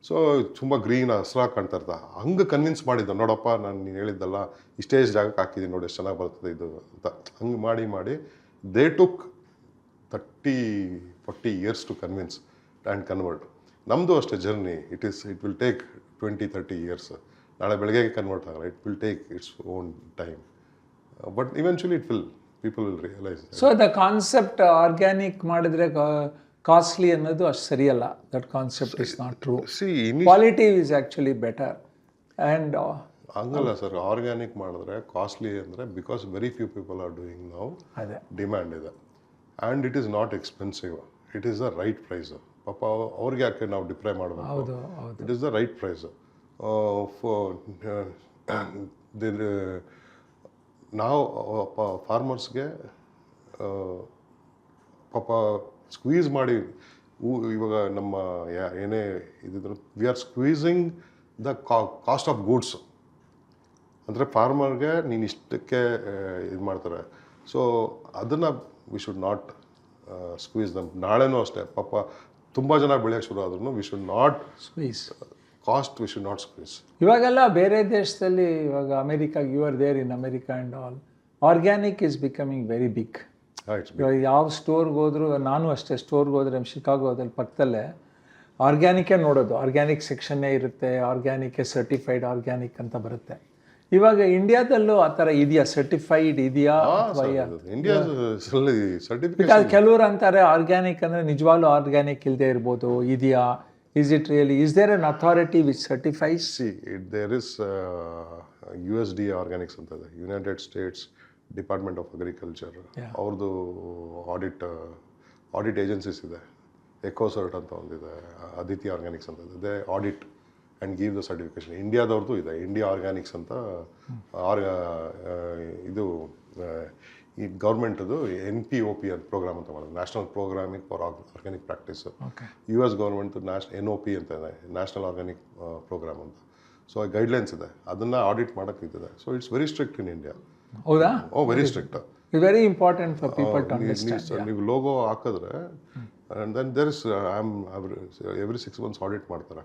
ಸೊ ತುಂಬ ಗ್ರೀನ್ ಹಸ್ರಾಗಿ ಕಾಣ್ತಾ ಇರ್ತಾ. ಹಂಗೆ ಕನ್ವಿನ್ಸ್ ಮಾಡಿದ್ದು, ನೋಡಪ್ಪ ನಾನು ನೀನು ಹೇಳಿದ್ದಲ್ಲ ಇಷ್ಟೇ ಜಾಗಕ್ಕೆ ಹಾಕಿದ್ದೀನಿ ನೋಡಿ ಎಷ್ಟು ಚೆನ್ನಾಗಿ ಬರ್ತದೆ ಇದು ಅಂತ. ಹಂಗೆ ಮಾಡಿ they took 30-40 years to convince and convert. ನಮ್ಮದು ಅಷ್ಟೇ journey. It will take 20-30 years. ನಾಳೆ ಬೆಳಗ್ಗೆ ಕನ್ವರ್ಟ್ ಆಗಲ್ಲ, it will take its own time, but eventually it will people will realise. So the concept organic ಮಾಡಿದ್ರೆ ಕಾಸ್ಟ್ಲಿ ಅನ್ನೋದು ಅಷ್ಟು ಸರಿಯಲ್ಲ. That concept is not true. Quality is actually better. And ಹಂಗಲ್ಲ sir, organic ಮಾಡಿದ್ರೆ costly ಅಂದರೆ because very few people are doing ನಾವು, ಅದೇ demand ಇದೆ. And it is not expensive, it is the right price. ಪಾಪ ಅವ್ರಿಗೆ ಯಾಕೆ ನಾವು ಡಿಪ್ರೈ ಮಾಡಬೇಕು? ಹೌದು ಹೌದು. It is the right price. ನಾವು ಫಾರ್ಮರ್ಸ್ಗೆ ಪಾಪ ಸ್ಕ್ವೀಸ್ ಮಾಡಿ ಇವಾಗ ನಮ್ಮ ಏನೇ ಇದಿದ್ರು we are squeezing the cost of goods. ಅಂದರೆ ಫಾರ್ಮರ್ಗೆ ನೀನು ಇಷ್ಟಕ್ಕೆ ಇದು ಮಾಡ್ತಾರೆ. ಸೊ ಅದನ್ನು we should not squeeze them. ನಾಳೆನೂ ಅಷ್ಟೇ ಪಾಪ ತುಂಬ ಜನ ಬೆಳೆಯೋಕ್ಕೆ ಶುರು ಆದ್ರೂ we should not squeeze cost, we should not squeeze. ಇವಾಗೆಲ್ಲ ಬೇರೆ ದೇಶದಲ್ಲಿ, ಇವಾಗ America, you are there in America and all, organic is becoming very big. ಇವಾಗ ಯಾವ ಸ್ಟೋರ್ಗೆ ಹೋದ್ರು, ನಾನು ಅಷ್ಟೇ ಸ್ಟೋರ್ಗೆ ಹೋದ್ರೆ ಶಿಕಾಗೋದಲ್ಲಿ ಪಕ್ಕದಲ್ಲೇ ಆರ್ಗ್ಯಾನಿಕೇ ನೋಡೋದು. ಆರ್ಗ್ಯಾನಿಕ್ ಸೆಕ್ಷನ್ನೇ ಇರುತ್ತೆ, ಆರ್ಗ್ಯಾನಿಕ್ ಸರ್ಟಿಫೈಡ್ ಆರ್ಗ್ಯಾನಿಕ್ ಅಂತ ಬರುತ್ತೆ. ಇವಾಗ ಇಂಡಿಯಾದಲ್ಲೂ ಆ ಥರ ಇದೆಯಾ? ಸರ್ಟಿಫೈಡ್ ಇದೆಯಾ? ಬಿಕಾಸ್ ಕೆಲವರು ಅಂತಾರೆ ಆರ್ಗ್ಯಾನಿಕ್ ಅಂದರೆ ನಿಜವಾಗ್ಲೂ ಆರ್ಗ್ಯಾನಿಕ್ ಇಲ್ಲದೆ ಇರ್ಬೋದು, ಇದೆಯಾ? Is it really? Is there an authority which certifies? See, there is USDA Organics ಅಂತ ಇದೆ, United States Department of Agriculture. ಅವ್ರದ್ದು ಆಡಿಟ್ ಏಜೆನ್ಸೀಸ್ ಇದೆ. ಎಕೋಸರ್ಟ್ ಅಂತ ಒಂದಿದೆ, ಅದಿತಿ ಆರ್ಗ್ಯಾನಿಕ್ಸ್ ಅಂತ ಇದೆ. They audit and give the certification. ಇಂಡಿಯಾದವ್ರದ್ದು ಇದೆ, ಇಂಡಿಯಾ ಆರ್ಗ್ಯಾನಿಕ್ಸ್ ಅಂತ. ಇದು ಈ ಗೌರ್ಮೆಂಟದು NPOP ಅಂತ ಪ್ರೋಗ್ರಾಮ್ ಅಂತ ಮಾಡೋದು, national programming for organic practice. US government NOP ಅಂತ ಇದೆ, ನ್ಯಾಷನಲ್ ಆರ್ಗ್ಯಾನಿಕ್ ಪ್ರೋಗ್ರಾಮ್ ಅಂತ. ಸೊ ಗೈಡ್ಲೈನ್ಸ್ ಇದೆ, ಅದನ್ನು ಆಡಿಟ್ ಮಾಡೋಕ್ಕೆ ಇದ್ದಿದೆ. So it's very strict in India. ಹೌದಾ? Very strict. Very important for people to understand. ನೀವು ಲೋಗೋ ಹಾಕಿದ್ರೆ and then there is every 6 months audit ಮಾಡ್ತಾರೆ.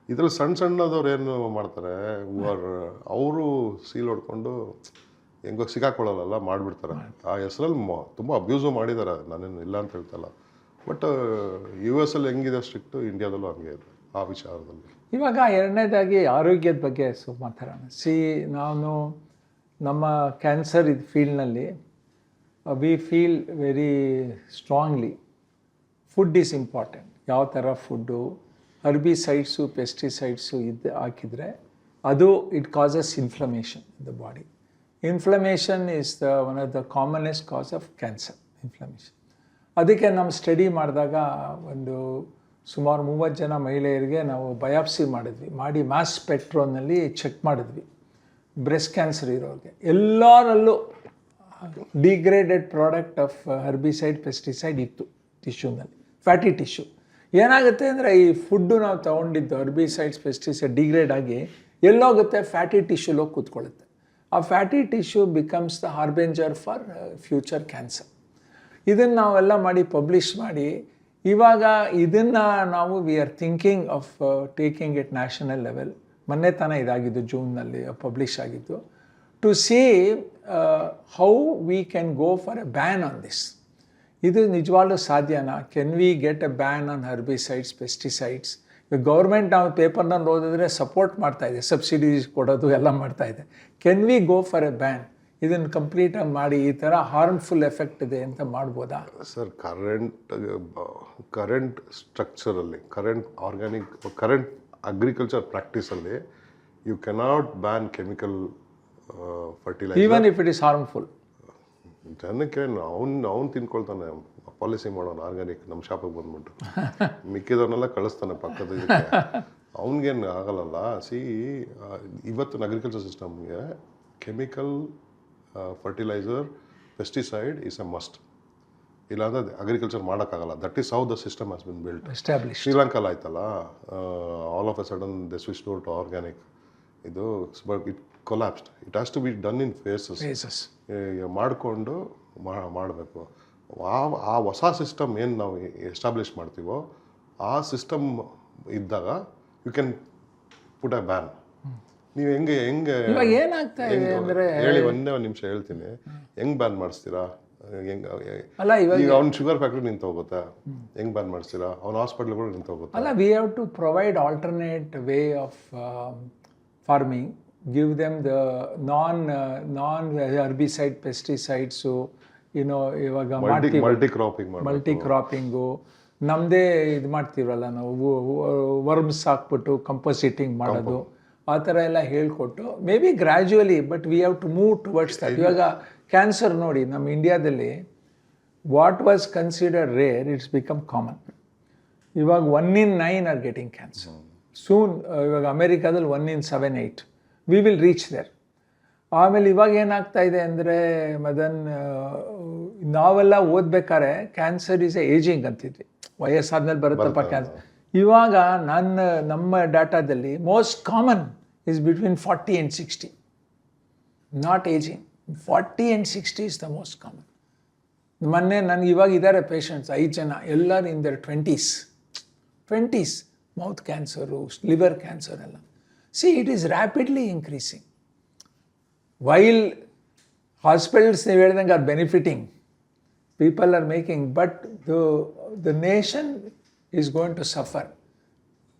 ಇದರಲ್ಲಿ ಸಣ್ಣದವ್ರು ಏನು ಮಾಡ್ತಾರೆ, ಅವರು ಸೀಲ್ ಹೊಡ್ಕೊಂಡು ಹೆಂಗೋ ಸಿಗಾಕೊಳ್ಳಲ್ಲ ಮಾಡಿಬಿಡ್ತಾರೆ. ಆ ಹೆಸರಲ್ಲಿ ತುಂಬ ಅಬ್ಯೂಸು ಮಾಡಿದ್ದಾರೆ, ನಾನೇನು ಇಲ್ಲ ಅಂತ ಹೇಳ್ತಲ್ಲ. ಬಟ್ US ಅಲ್ಲಿ ಹೆಂಗಿದೆ ಸ್ಟ್ರಿಕ್ಟು, ಇಂಡಿಯಾದಲ್ಲೂ ಹಂಗೆ ಇದೆ ಆ ವಿಚಾರದಲ್ಲಿ. ಇವಾಗ ಎರಡನೇದಾಗಿ ಆರೋಗ್ಯದ ಬಗ್ಗೆ ಸ್ವಲ್ಪ ಮಾತಾಡೋಣ. ನಾನು ನಮ್ಮ ಕ್ಯಾನ್ಸರ್ ಇದು ಫೀಲ್ಡ್ನಲ್ಲಿ we feel very strongly food is important. ಯಾವ ಥರ ಫುಡ್ಡು, ಹರ್ಬಿಸೈಡ್ಸು ಪೆಸ್ಟಿಸೈಡ್ಸು ಇದು ಹಾಕಿದರೆ ಅದು it causes inflammation in the body. Inflammation is one of the commonest cause of cancer, inflammation. ಅದಕ್ಕೆ ನಾವು ಸ್ಟಡಿ ಮಾಡಿದಾಗ ಒಂದು ಸುಮಾರು 30 ಜನ ಮಹಿಳೆಯರಿಗೆ ನಾವು ಬಯಾಪ್ಸಿ ಮಾಡಿ ಮಾಸ್ ಸ್ಪೆಕ್ಟ್ರೋನಲ್ಲಿ ಚೆಕ್ ಮಾಡಿದ್ವಿ ಬ್ರೆಸ್ಟ್ ಕ್ಯಾನ್ಸರ್ ಇರೋರಿಗೆ. ಎಲ್ಲರಲ್ಲೂ degraded product of herbicide pesticide ಇತ್ತು ಟಿಶ್ಯೂನಲ್ಲಿ, ಫ್ಯಾಟಿ ಟಿಶ್ಯೂ. ಏನಾಗುತ್ತೆ ಅಂದರೆ ಈ ಫುಡ್ಡು ನಾವು ತೊಗೊಂಡಿದ್ದು ಹರ್ಬಿಸೈಡ್ಸ್ ಪೆಸ್ಟಿಸೈಡ್ ಡಿಗ್ರೇಡ್ ಆಗಿ ಎಲ್ಲೋಗುತ್ತೆ, ಫ್ಯಾಟಿ ಟಿಶ್ಯೂಲೋಗಿ ಕೂತ್ಕೊಳ್ಳುತ್ತೆ. ಆ fatty tissue becomes the harbinger for future cancer. ಇದನ್ನು ನಾವೆಲ್ಲ ಮಾಡಿ ಪಬ್ಲಿಷ್ ಮಾಡಿ ಇವಾಗ ಇದನ್ನು ನಾವು we are thinking of taking it national level. ಮೊನ್ನೆ ತಾನೇ ಇದಾಗಿದ್ದು, ಜೂನ್ನಲ್ಲಿ ಪಬ್ಲಿಷ್ ಆಗಿದ್ದು, to see how we can go for a ban on this. ಇದು ನಿಜವಾಗ್ಲೂ ಸಾಧ್ಯನಾ? Can we get a ban on herbicides pesticides? ಈಗ ಗೌರ್ಮೆಂಟ್ ನಾವು ಪೇಪರ್ನಲ್ಲಿ ಓದಿದ್ರೆ ಸಪೋರ್ಟ್ ಮಾಡ್ತಾಯಿದೆ, ಸಬ್ಸಿಡೀಸ್ ಕೊಡೋದು ಎಲ್ಲ ಮಾಡ್ತಾಯಿದೆ. Can we go for a ban? ಇದನ್ನು ಕಂಪ್ಲೀಟಾಗಿ ಮಾಡಿ ಈ ಥರ ಹಾರ್ಮ್ಫುಲ್ ಎಫೆಕ್ಟ್ ಇದೆ ಅಂತ ಮಾಡ್ಬೋದಾ? ಸರ್, ಕರೆಂಟ್ ಸ್ಟ್ರಕ್ಚರಲ್ಲಿ, ಕರೆಂಟ್ ಅಗ್ರಿಕಲ್ಚರ್ ಪ್ರಾಕ್ಟೀಸಲ್ಲಿ you cannot ban chemical fertiliser. Even if it is harmful. ಜನಕ್ಕೆ ಅವ್ನು ತಿನ್ಕೊಳ್ತಾನೆ, ಪಾಲಿಸಿ ಮಾಡೋನು ಆರ್ಗ್ಯಾನಿಕ್ ನಮ್ಮ ಶಾಪಿಗೆ ಬಂದ್ಬಿಟ್ಟು ಮಿಕ್ಕಿದವ್ರನ್ನೆಲ್ಲ ಕಳಿಸ್ತಾನೆ ಪಕ್ಕದ ಇದಕ್ಕೆ. ಅವ್ನಿಗೇನು ಆಗಲ್ಲಲ್ಲ. ಇವತ್ತಿನ ಅಗ್ರಿಕಲ್ಚರ್ ಸಿಸ್ಟಮ್ಗೆ chemical fertiliser pesticide is a must. ಇಲ್ಲಾಂದ್ರೆ ಅಗ್ರಿಕಲ್ಚರ್ ಮಾಡೋಕ್ಕಾಗಲ್ಲ. That is how the system has been built. Establish. ಶ್ರೀಲಂಕಾಲ್ ಆಯ್ತಲ್ಲ, all of a sudden they switch to organic. ಇದು it collapsed. It has to be done in phases. ಮಾಡಿಕೊಂಡು ಮಾಡಬೇಕು. ಆ ಹೊಸ system ಏನು ನಾವು ಎಸ್ಟಾಬ್ಲಿಷ್ ಮಾಡ್ತೀವೋ ಆ ಸಿಸ್ಟಮ್ ಇದ್ದಾಗ you can put a ban. ನೀವು ಹೆಂಗೆ ಏನಾಗ್ತಾ ಇದೆ ಅಂದರೆ ಹೇಳಿ, ಒಂದೇ ಒಂದು ನಿಮಿಷ ಹೇಳ್ತೀನಿ. ಹೆಂಗೆ ಬ್ಯಾನ್ ಮಾಡಿಸ್ತೀರಾ? ಅಲ್ಲ, ಈಗ ಅವ್ನ ಶುಗರ್ ಫ್ಯಾಕ್ಟ್ರಿ ನಿಂತು ಹೋಗುತ್ತೆ, ಹೆಂಗೆ ಬ್ಯಾನ್ ಮಾಡಿಸ್ತೀರಾ? ಅವ್ನ ಹಾಸ್ಪಿಟ್ಲ್ಗಳು ನಿಂತು ಹೋಗುತ್ತೆ. ಅಲ್ಲ, we have to provide alternate way of farming. Give them the non herbicide pesticides. ಇವಾಗ ಮಲ್ಟಿ ಕ್ರಾಪಿಂಗು ನಮ್ಮದೇ ಇದು ಮಾಡ್ತೀವಲ್ಲ ನಾವು, ವರ್ಮ್ಸ್ ಹಾಕ್ಬಿಟ್ಟು ಕಂಪೋಸಿಟಿಂಗ್ ಮಾಡೋದು, ಆ ಥರ ಎಲ್ಲ ಹೇಳ್ಕೊಟ್ಟು maybe gradually, but we have to move towards that. ಇವಾಗ ಕ್ಯಾನ್ಸರ್ ನೋಡಿ, ನಮ್ಮ ಇಂಡಿಯಾದಲ್ಲಿ what was considered rare, it's become common. ಇವಾಗ 1 in 9 are getting cancer soon. ಇವಾಗ ಅಮೇರಿಕಾದಲ್ಲಿ 1 in 7, 8 we will reach there. ಆಮೇಲೆ ಇವಾಗ ಏನಾಗ್ತಾ ಇದೆ ಅಂದರೆ ಮದನ್, ನಾವೆಲ್ಲ ಓದ್ಬೇಕಾದ್ರೆ ಕ್ಯಾನ್ಸರ್ ಈಸ್ ಎ ಏಜಿಂಗ್ ಅಂತಿದ್ವಿ, ವಯಸ್ಸಾದ್ಮೇಲೆ ಬರುತ್ತಪ್ಪ ಕ್ಯಾನ್ಸರ್. ಇವಾಗ ನಮ್ಮ ಡಾಟಾದಲ್ಲಿ most common is between 40 and 60, not ageing. 40 and 60 is the most common. ಮೊನ್ನೆ ನನಗೆ ಇವಾಗ ಇದ್ದಾರೆ ಪೇಷಂಟ್ಸ್ 5 ಜನ, ಎಲ್ಲರೂ in their 20s, mouth cancer, liver cancer ಎಲ್ಲ. It is rapidly increasing. While hospitals ನೀವು ಹೇಳ್ದಂಗೆ are benefiting, people are making, but the nation is going to suffer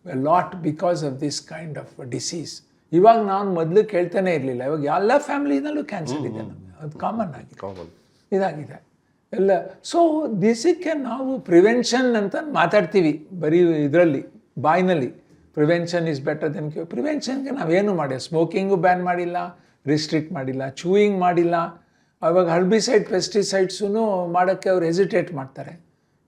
a lot because of this kind of disease. ಇವಾಗ ನಾನು ಮೊದಲು ಕೇಳ್ತಾನೆ ಇರಲಿಲ್ಲ, ಇವಾಗ ಎಲ್ಲ ಫ್ಯಾಮಿಲಿನಲ್ಲೂ ಕ್ಯಾನ್ಸರ್ ಇದೆ ನಮಗೆ, ಅದು ಕಾಮನ್ ಆಗಿದೆ, ಇದಾಗಿದೆ ಎಲ್ಲ. ಸೊ ದಿಸಕ್ಕೆ ನಾವು ಪ್ರಿವೆನ್ಷನ್ ಅಂತ ಮಾತಾಡ್ತೀವಿ ಬರೀ ಇದರಲ್ಲಿ, ಬಾಯ್ನಲ್ಲಿ. Prevention is better than cure. ಪ್ರಿವೆನ್ಷನ್ಗೆ ನಾವೇನು ಮಾಡಿಲ್ಲ, ಸ್ಮೋಕಿಂಗು ಬ್ಯಾನ್ ಮಾಡಿಲ್ಲ, ರಿಸ್ಟ್ರಿಕ್ಟ್ ಮಾಡಿಲ್ಲ, ಚೂಯಿಂಗ್ ಮಾಡಿಲ್ಲ. ಆವಾಗ ಹರ್ಬಿಸೈಡ್ ಪೆಸ್ಟಿಸೈಡ್ಸೂ ಮಾಡೋಕ್ಕೆ ಅವ್ರು ಹೆಸಿಟೇಟ್ ಮಾಡ್ತಾರೆ,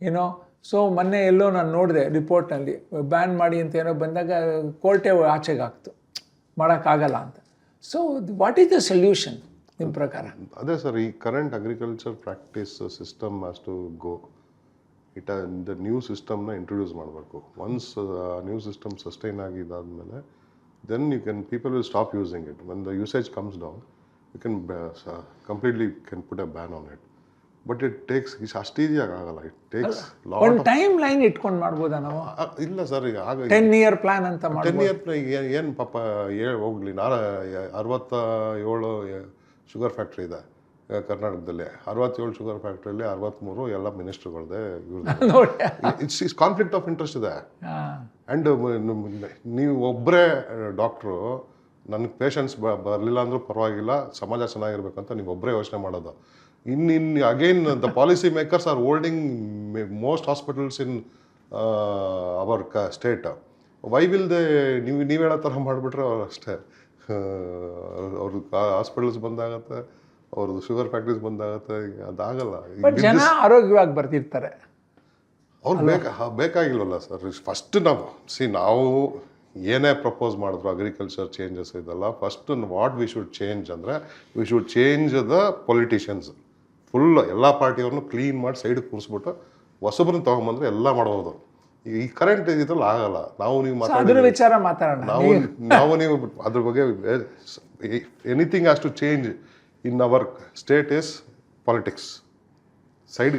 ಏನೋ. ಸೊ ಮೊನ್ನೆ ಎಲ್ಲೋ ನಾನು ನೋಡಿದೆ ರಿಪೋರ್ಟ್ನಲ್ಲಿ, ಬ್ಯಾನ್ ಮಾಡಿ ಅಂತ ಏನೋ ಬಂದಾಗ ಕೋರ್ಟೇ ಆಚೆಗೆ ಹಾಕ್ತು, ಮಾಡೋಕ್ಕಾಗಲ್ಲ ಅಂತ. So what is the solution ನಿಮ್ಮ ಪ್ರಕಾರ? ಅದೇ ಸರ್, ಈ current agriculture practice system has to go. The new ಸಿಸ್ಟಮ್ನ ಇಂಟ್ರೊಡ್ಯೂಸ್ ಮಾಡಬೇಕು. ಒನ್ಸ್ ನ್ಯೂ ಸಿಸ್ಟಮ್ ಸಸ್ಟೈನ್ ಆಗಿದ್ದಾದಮೇಲೆ then people will stop using it. When the usage comes down, you can completely put a ban on it. But it takes, ಅಷ್ಟು ಈಸಿಯಾಗಿ ಆಗಲ್ಲ. It takes lot ಒಂದು time line ಇಟ್ಕೊಂಡು ಮಾಡ್ಬೋದಾ ನಾವು? ಇಲ್ಲ sir, ಈಗ 10-year ಪ್ಲಾನ್ ಅಂತ 10 year ಏನು ಪಾಪ ಹೋಗ್ಲಿ. 67 ಶುಗರ್ ಫ್ಯಾಕ್ಟ್ರಿ ಇದೆ ಕರ್ನಾಟಕದಲ್ಲಿ. 67 ಶುಗರ್ ಫ್ಯಾಕ್ಟ್ರಿಯಲ್ಲಿ 63 ಎಲ್ಲ ಮಿನಿಸ್ಟರ್ಗಳದೇ. ಇಟ್ಸ್ ಕಾನ್ಫ್ಲಿಕ್ಟ್ ಆಫ್ ಇಂಟ್ರೆಸ್ಟ್ ಇದೆ. ಆ್ಯಂಡ್ ನೀವು ಒಬ್ಬರೇ ಡಾಕ್ಟ್ರು, ನನಗೆ ಪೇಷಂಟ್ಸ್ ಬರಲಿಲ್ಲ ಅಂದರೂ ಪರವಾಗಿಲ್ಲ, ಸಮಾಜ ಚೆನ್ನಾಗಿರ್ಬೇಕಂತ ನೀವು ಒಬ್ಬರೇ ಯೋಚನೆ ಮಾಡೋದು. ಇನ್ನು again the policy makers are holding most hospitals in our state. Why will they ನೀವು ಹೇಳೋ ಥರ ಮಾಡಿಬಿಟ್ರೆ ಅವ್ರು ಅಷ್ಟೇ, ಅವ್ರದ್ದು ಹಾಸ್ಪಿಟಲ್ಸ್ ಬಂದಾಗತ್ತೆ, ಅವ್ರದ್ದು ಶುಗರ್ ಫ್ಯಾಕ್ಟ್ರೀಸ್ ಬಂದಾಗತ್ತೆ. ಅದಾಗಲ್ಲ. ಜನ ಆರೋಗ್ಯವಾಗಿ ಬರ್ತಿರ್ತಾರೆ, ಅವ್ರು ಬೇಕಾಗಿಲ್ವಲ್ಲ ಸರ್. ಫಸ್ಟ್ ನಾವು ಏನೇ ಪ್ರಪೋಸ್ ಮಾಡಿದ್ರು ಅಗ್ರಿಕಲ್ಚರ್ ಚೇಂಜಸ್ ಇದೆಲ್ಲ, first what we should change ಅಂದರೆ, we should change the politicians. Full ಎಲ್ಲ ಪಾರ್ಟಿಯವ್ರನ್ನೂ ಕ್ಲೀನ್ ಮಾಡಿ ಸೈಡಿಗೆ ಕೂರಿಸ್ಬಿಟ್ಟು ಹೊಸಬ್ರನ್ನ ತೊಗೊಂಬಂದ್ರೆ ಎಲ್ಲ ಮಾಡ್ಬೋದು. ಈ ಕರೆಂಟ್ ಇದ್ರಲ್ಲಿ ಆಗಲ್ಲ. ನಾವು ನೀವು ವಿಚಾರ ಮಾತಾಡೋಣ, ನಾವು ನೀವು ಅದ್ರ ಬಗ್ಗೆ anything has to change in our state is politics. Side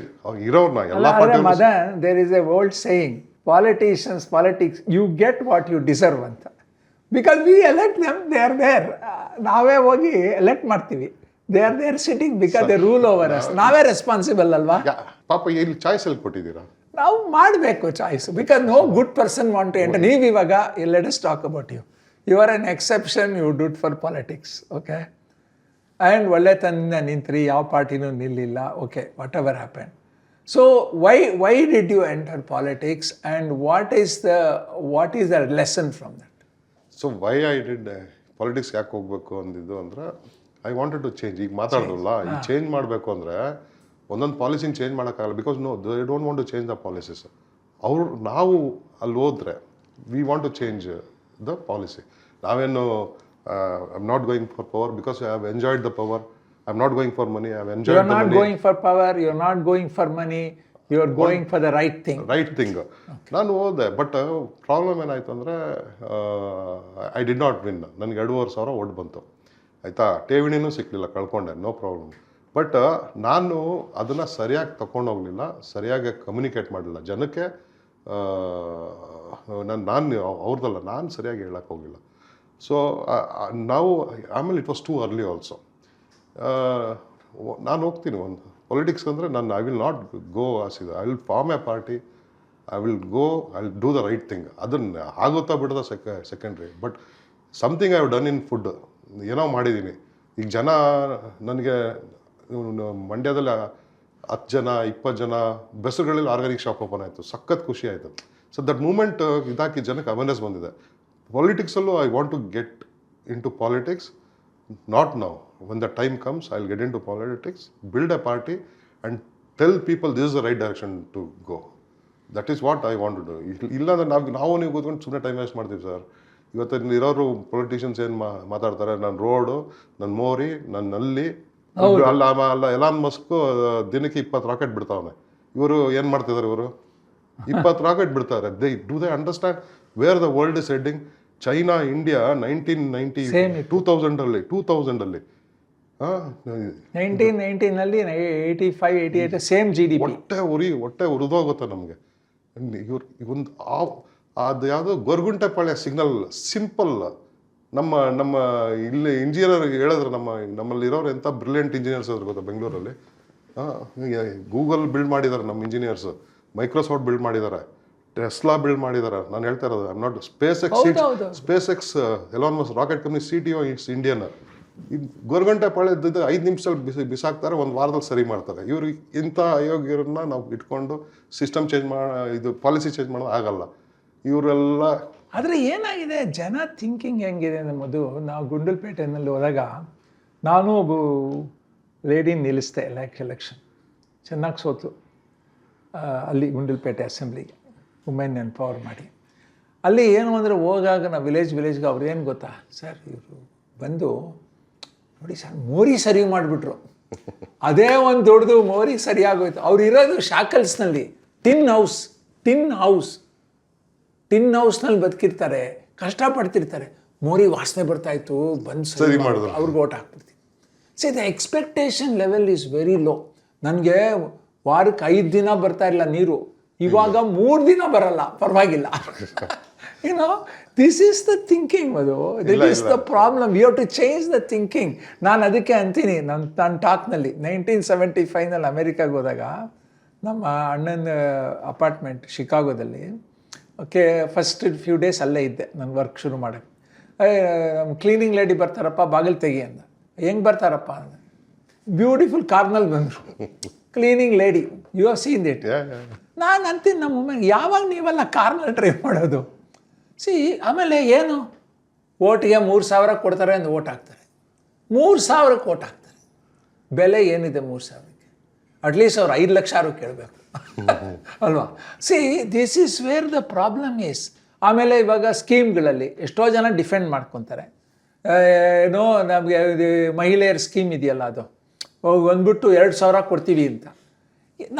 ಇರೋರ್ನ ಎಲ್ಲ Madan, there is a old saying, politics you get what you deserve ಅಂತ. Because we elect them, they are there. ನಾವೇ ಹೋಗಿ ಎಲೆಕ್ಟ್ ಮಾಡ್ತೀವಿ, they are there sitting because they rule over us. ನಾವೇ responsible ಅಲ್ವಾ? ಪಾಪ ಇಲ್ಲಿ ಚಾಯ್ಸ್ ಎಲ್ಲಿ ಕೊಟ್ಟಿದ್ದೀರಾ? ನಾವು ಮಾಡಬೇಕು choice, because no good person want to enter. ನೀವು ಇವಾಗ let us talk about you. You are an exception, you stood for politics, okay. And ಒಳ್ಳೆತನದಿಂದ ನಿಂತ್ರಿ, ಯಾವ ಪಾರ್ಟಿನೂ ನಿಲ್ಲಿಲ್ಲ, okay, whatever happen. So why did you enter politics and what is the lesson from that? So why I did politics ಯಾಕೆ ಹೋಗಬೇಕು ಅಂದಿದ್ದು ಅಂದರೆ I wanted to change. ಈಗ ಮಾತಾಡಿದ್ರಲ್ಲ, ಈ ಚೇಂಜ್ ಮಾಡಬೇಕು ಅಂದರೆ ಒಂದೊಂದು ಪಾಲಿಸಿನ ಚೇಂಜ್ ಮಾಡೋಕ್ಕಾಗಲ್ಲ. Because no they don't want to change the policies. ನಾವು ಅಲ್ಲಿ ಹೋದರೆ we want to change the policy. ನಾವೇನು I am not going for power because I have enjoyed the power. I am not going for money, I have enjoyed the money. You're not going for power, you're not going for money, you're going for the right thing. ನಾನು ಹೋದೆ, but problem ಏನಾಯಿತು ಅಂದರೆ I did not win. ನನಗೆ 2,500 vote ಬಂತು, ಆಯಿತಾ. ಠೇವಣಿನೂ ಸಿಕ್ಕಲಿಲ್ಲ, ಕಳ್ಕೊಂಡೆ, no problem. But ನಾನು ಅದನ್ನು ಸರಿಯಾಗಿ ತಗೊಂಡೋಗ್ಲಿಲ್ಲ, ಸರಿಯಾಗಿ ಕಮ್ಯುನಿಕೇಟ್ ಮಾಡಲಿಲ್ಲ ಜನಕ್ಕೆ. ನಾನು ಅವ್ರದ್ದಲ್ಲ, ನಾನು ಸರಿಯಾಗಿ ಹೇಳಕ್ಕೆ ಹೋಗಿಲ್ಲ. ಸೊ ನಾವು ಆಮೇಲೆ it was too early also. ನಾನು ಹೋಗ್ತೀನಿ ಒಂದು ಪೊಲಿಟಿಕ್ಸ್ ಅಂದರೆ I will not go aside. I will form a party, I will go, I will do the right thing. ಅದನ್ನು ಆಗುತ್ತಾ ಬಿಡೋದ secondary. But something I have done in food, ಏನೋ ಮಾಡಿದ್ದೀನಿ. ಈಗ ಜನ ನನಗೆ ಮಂಡ್ಯದಲ್ಲಿ 10 ಜನ 20 ಜನ ಬೆಸ್ಗಳಲ್ಲಿ ಆರ್ಗ್ಯಾನಿಕ್ ಶಾಪ್ ಓಪನ್ ಆಯಿತು, ಸಖತ್ ಖುಷಿ ಆಯಿತು. ಸೊ ದಟ್ ಮೂಮೆಂಟ್ ಇದಾಕಿ ಜನಕ್ಕೆ ಅವೇರ್ನೆಸ್ ಬಂದಿದೆ. ಪಾಲಿಟಿಕ್ಸಲ್ಲೂ I want to get into politics, not now. When the time comes I will get into politics, build a party and tell people this is the right direction to go. That is what I want to do. ಇಲ್ಲಾಂದ್ರೆ ನಾವು ನೀವು ಕೂತ್ಕೊಂಡು ಸುಮ್ಮನೆ time waste ಮಾಡ್ತೀವಿ sir. ಇವತ್ತು ಇರೋರು politicians ಏನು ಮಾತಾಡ್ತಾರೆ, ನನ್ನ ರೋಡು, ನನ್ನ ಮೋರಿ, ನನ್ನ ನಲ್ಲಿ ಅಲ್ಲ ಎಲಾನ್ ಮಸ್ಕು ದಿನಕ್ಕೆ 20 ರಾಕೆಟ್ ಬಿಡ್ತಾವನೆ. ಇವರು ಏನು ಮಾಡ್ತಿದ್ದಾರೆ? ಇವರು 20 ರಾಕೆಟ್ ಬಿಡ್ತಾರೆ. They understand where the world is heading? China, India 1990 2000 1990 85 88 same GDP. ಹೊಟ್ಟೆ ಉರಿದೋಗುತ್ತೆ ನಮಗೆ. ಒಂದು ಅದು ಯಾವುದೋ ಗೊರಗುಂಟೆ ಪಾಳ್ಯ ಸಿಗ್ನಲ್ ಸಿಂಪಲ್. ನಮ್ಮ ಇಲ್ಲಿ ಇಂಜಿನಿಯರ್ ಹೇಳಿದ್ರೆ ನಮ್ಮಲ್ಲಿರೋರು ಎಂಥ ಬ್ರಿಲಿಯಂಟ್ ಇಂಜಿನಿಯರ್ಸ್ ಅದ್ರ ಗೊತ್ತಾ ಬೆಂಗಳೂರಲ್ಲಿ. ಗೂಗಲ್ ಬಿಲ್ಡ್ ಮಾಡಿದ್ದಾರೆ ನಮ್ಮ ಇಂಜಿನಿಯರ್ಸ್, ಮೈಕ್ರೋಸಾಫ್ಟ್ ಬಿಲ್ಡ್ ಮಾಡಿದ್ದಾರೆ, ಟೆಸ್ಲಾ ಬಿಲ್ಡ್ ಮಾಡಿದ್ದಾರೆ. ನಾನು ಹೇಳ್ತಾ ಇರೋದು I am not. Space X Elon Musk rocket company CTO it's Indian. ಈ ಗೊರಗುಂಟೆ ಪಾಳ್ಯದ 5 ನಿಮಿಷದಲ್ಲಿ ಬಿಸಾಕ್ತಾರೆ, ಒಂದು ವಾರದಲ್ಲಿ ಸರಿ ಮಾಡ್ತಾರೆ. ಇವರು ಇಂಥ ಅಯೋಗ್ಯರನ್ನ ನಾವು ಇಟ್ಕೊಂಡು ಸಿಸ್ಟಮ್ ಚೇಂಜ್ ಇದು ಪಾಲಿಸಿ ಚೇಂಜ್ ಮಾಡೋದು ಆಗಲ್ಲ. ಇವರೆಲ್ಲ ಆದರೆ ಏನಾಗಿದೆ, ಜನ ಥಿಂಕಿಂಗ್ ಹೆಂಗಿದೆ ನಮ್ಮದು. ನಾವು ಗುಂಡಲ್ಪೇಟೆನಲ್ಲಿ ಹೋದಾಗ ನಾನು ಒಬ್ಬ ಲೇಡಿ ನಿಲ್ಲಿಸ್ದೆ ಎಲೆಕ್ಷನ್, ಚೆನ್ನಾಗಿ ಸೋತು ಅಲ್ಲಿ ಗುಂಡಲ್ಪೇಟೆ ಅಸೆಂಬ್ಲಿಗೆ ವುಮೆನ್ ಎಂಪವರ್ ಮಾಡಿ. ಅಲ್ಲಿ ಏನು ಅಂದರೆ ಹೋಗಾಗ ನಾವು ವಿಲೇಜ್ಗೆ ಅವ್ರು ಏನು ಗೊತ್ತಾ ಸರ್, ಇವರು ಬಂದು ನೋಡಿ ಸರ್ ಮೋರಿ ಸರಿ ಮಾಡಿಬಿಟ್ರು. ಅದೇ ಒಂದು ದೊಡ್ಡದು ಮೋರಿ ಸರಿಯಾಗೋಯ್ತು. ಅವ್ರು ಇರೋದು ಶಾಕಲ್ಸ್ನಲ್ಲಿ, ಟಿನ್ ಹೌಸ್ನಲ್ಲಿ ಬದುಕಿರ್ತಾರೆ, ಕಷ್ಟಪಡ್ತಿರ್ತಾರೆ. ಮೋರಿ ವಾಸನೆ ಬರ್ತಾಯಿತ್ತು, ಬಂದು ಸರಿ ಮಾಡಿದ್ರು, ಅವ್ರಿಗೆ ಓಟ್ ಹಾಕ್ಬಿಡ್ತೀವಿ. See the expectation level is very low. ನನಗೆ ವಾರಕ್ಕೆ 5 ದಿನ ಬರ್ತಾ ಇಲ್ಲ ನೀರು, ಇವಾಗ 3 ದಿನ ಬರಲ್ಲ, ಪರವಾಗಿಲ್ಲ. This is the thinking. ಅದು this is the problem. You have to change the thinking. ನಾನು ಅದಕ್ಕೆ ಅಂತೀನಿ, ನನ್ನ ಟಾಕ್ನಲ್ಲಿ 1975 ಅಮೆರಿಕಾಗೆ ಹೋದಾಗ ನಮ್ಮ ಅಣ್ಣನ ಅಪಾರ್ಟ್ಮೆಂಟ್ ಶಿಕಾಗೋದಲ್ಲಿ. ಓಕೆ, ಫಸ್ಟ್ ಫ್ಯೂ ಡೇಸ್ ಅಲ್ಲೇ ಇದ್ದೆ ನಾನು ವರ್ಕ್ ಶುರು ಮಾಡೋಕ್ಕೆ. ನಮ್ಮ ಕ್ಲೀನಿಂಗ್ ಲೇಡಿ ಬರ್ತಾರಪ್ಪ ಬಾಗಿಲು ತೆಗಿ ಅಂದ. ಹೆಂಗೆ ಬರ್ತಾರಪ್ಪ ಅಂದ, ಬ್ಯೂಟಿಫುಲ್ ಕಾರ್ನಲ್ಲಿ ಬಂದರು. Cleaning lady, you have seen it. ನಾನು ಅಂತೀನಿ ನಮ್ಮ ಅಮ್ಮಗೆ, ಯಾವಾಗ ನೀವೆಲ್ಲ ಕಾರ್ನಲ್ಲಿ ಡ್ರೈವ್ ಮಾಡೋದು? ಆಮೇಲೆ ಏನು ಓಟಿಗೆ 3,000 ಕೊಡ್ತಾರೆ ಅಂತ ಓಟ್ ಹಾಕ್ತಾರೆ. 3,000ಕ್ಕೆ ಓಟ್ ಹಾಕ್ತಾರೆ. ಬೆಲೆ ಏನಿದೆ 3,000ಕ್ಕೆ? ಅಟ್ಲೀಸ್ಟ್ ಅವ್ರು 5 ಲಕ್ಷ ಕೇಳಬೇಕು ಅಲ್ವಾ? This is where the problem is. ಆಮೇಲೆ ಇವಾಗ ಸ್ಕೀಮ್ಗಳಲ್ಲಿ ಎಷ್ಟೋ ಜನ ಡಿಫೆಂಡ್ ಮಾಡ್ಕೊತಾರೆ. ಏನೋ ನಮಗೆ ಮಹಿಳೆಯರ ಸ್ಕೀಮ್ ಇದೆಯಲ್ಲ, ಅದು ಬಂದ್ಬಿಟ್ಟು 2,000 ಕೊಡ್ತೀವಿ ಅಂತ.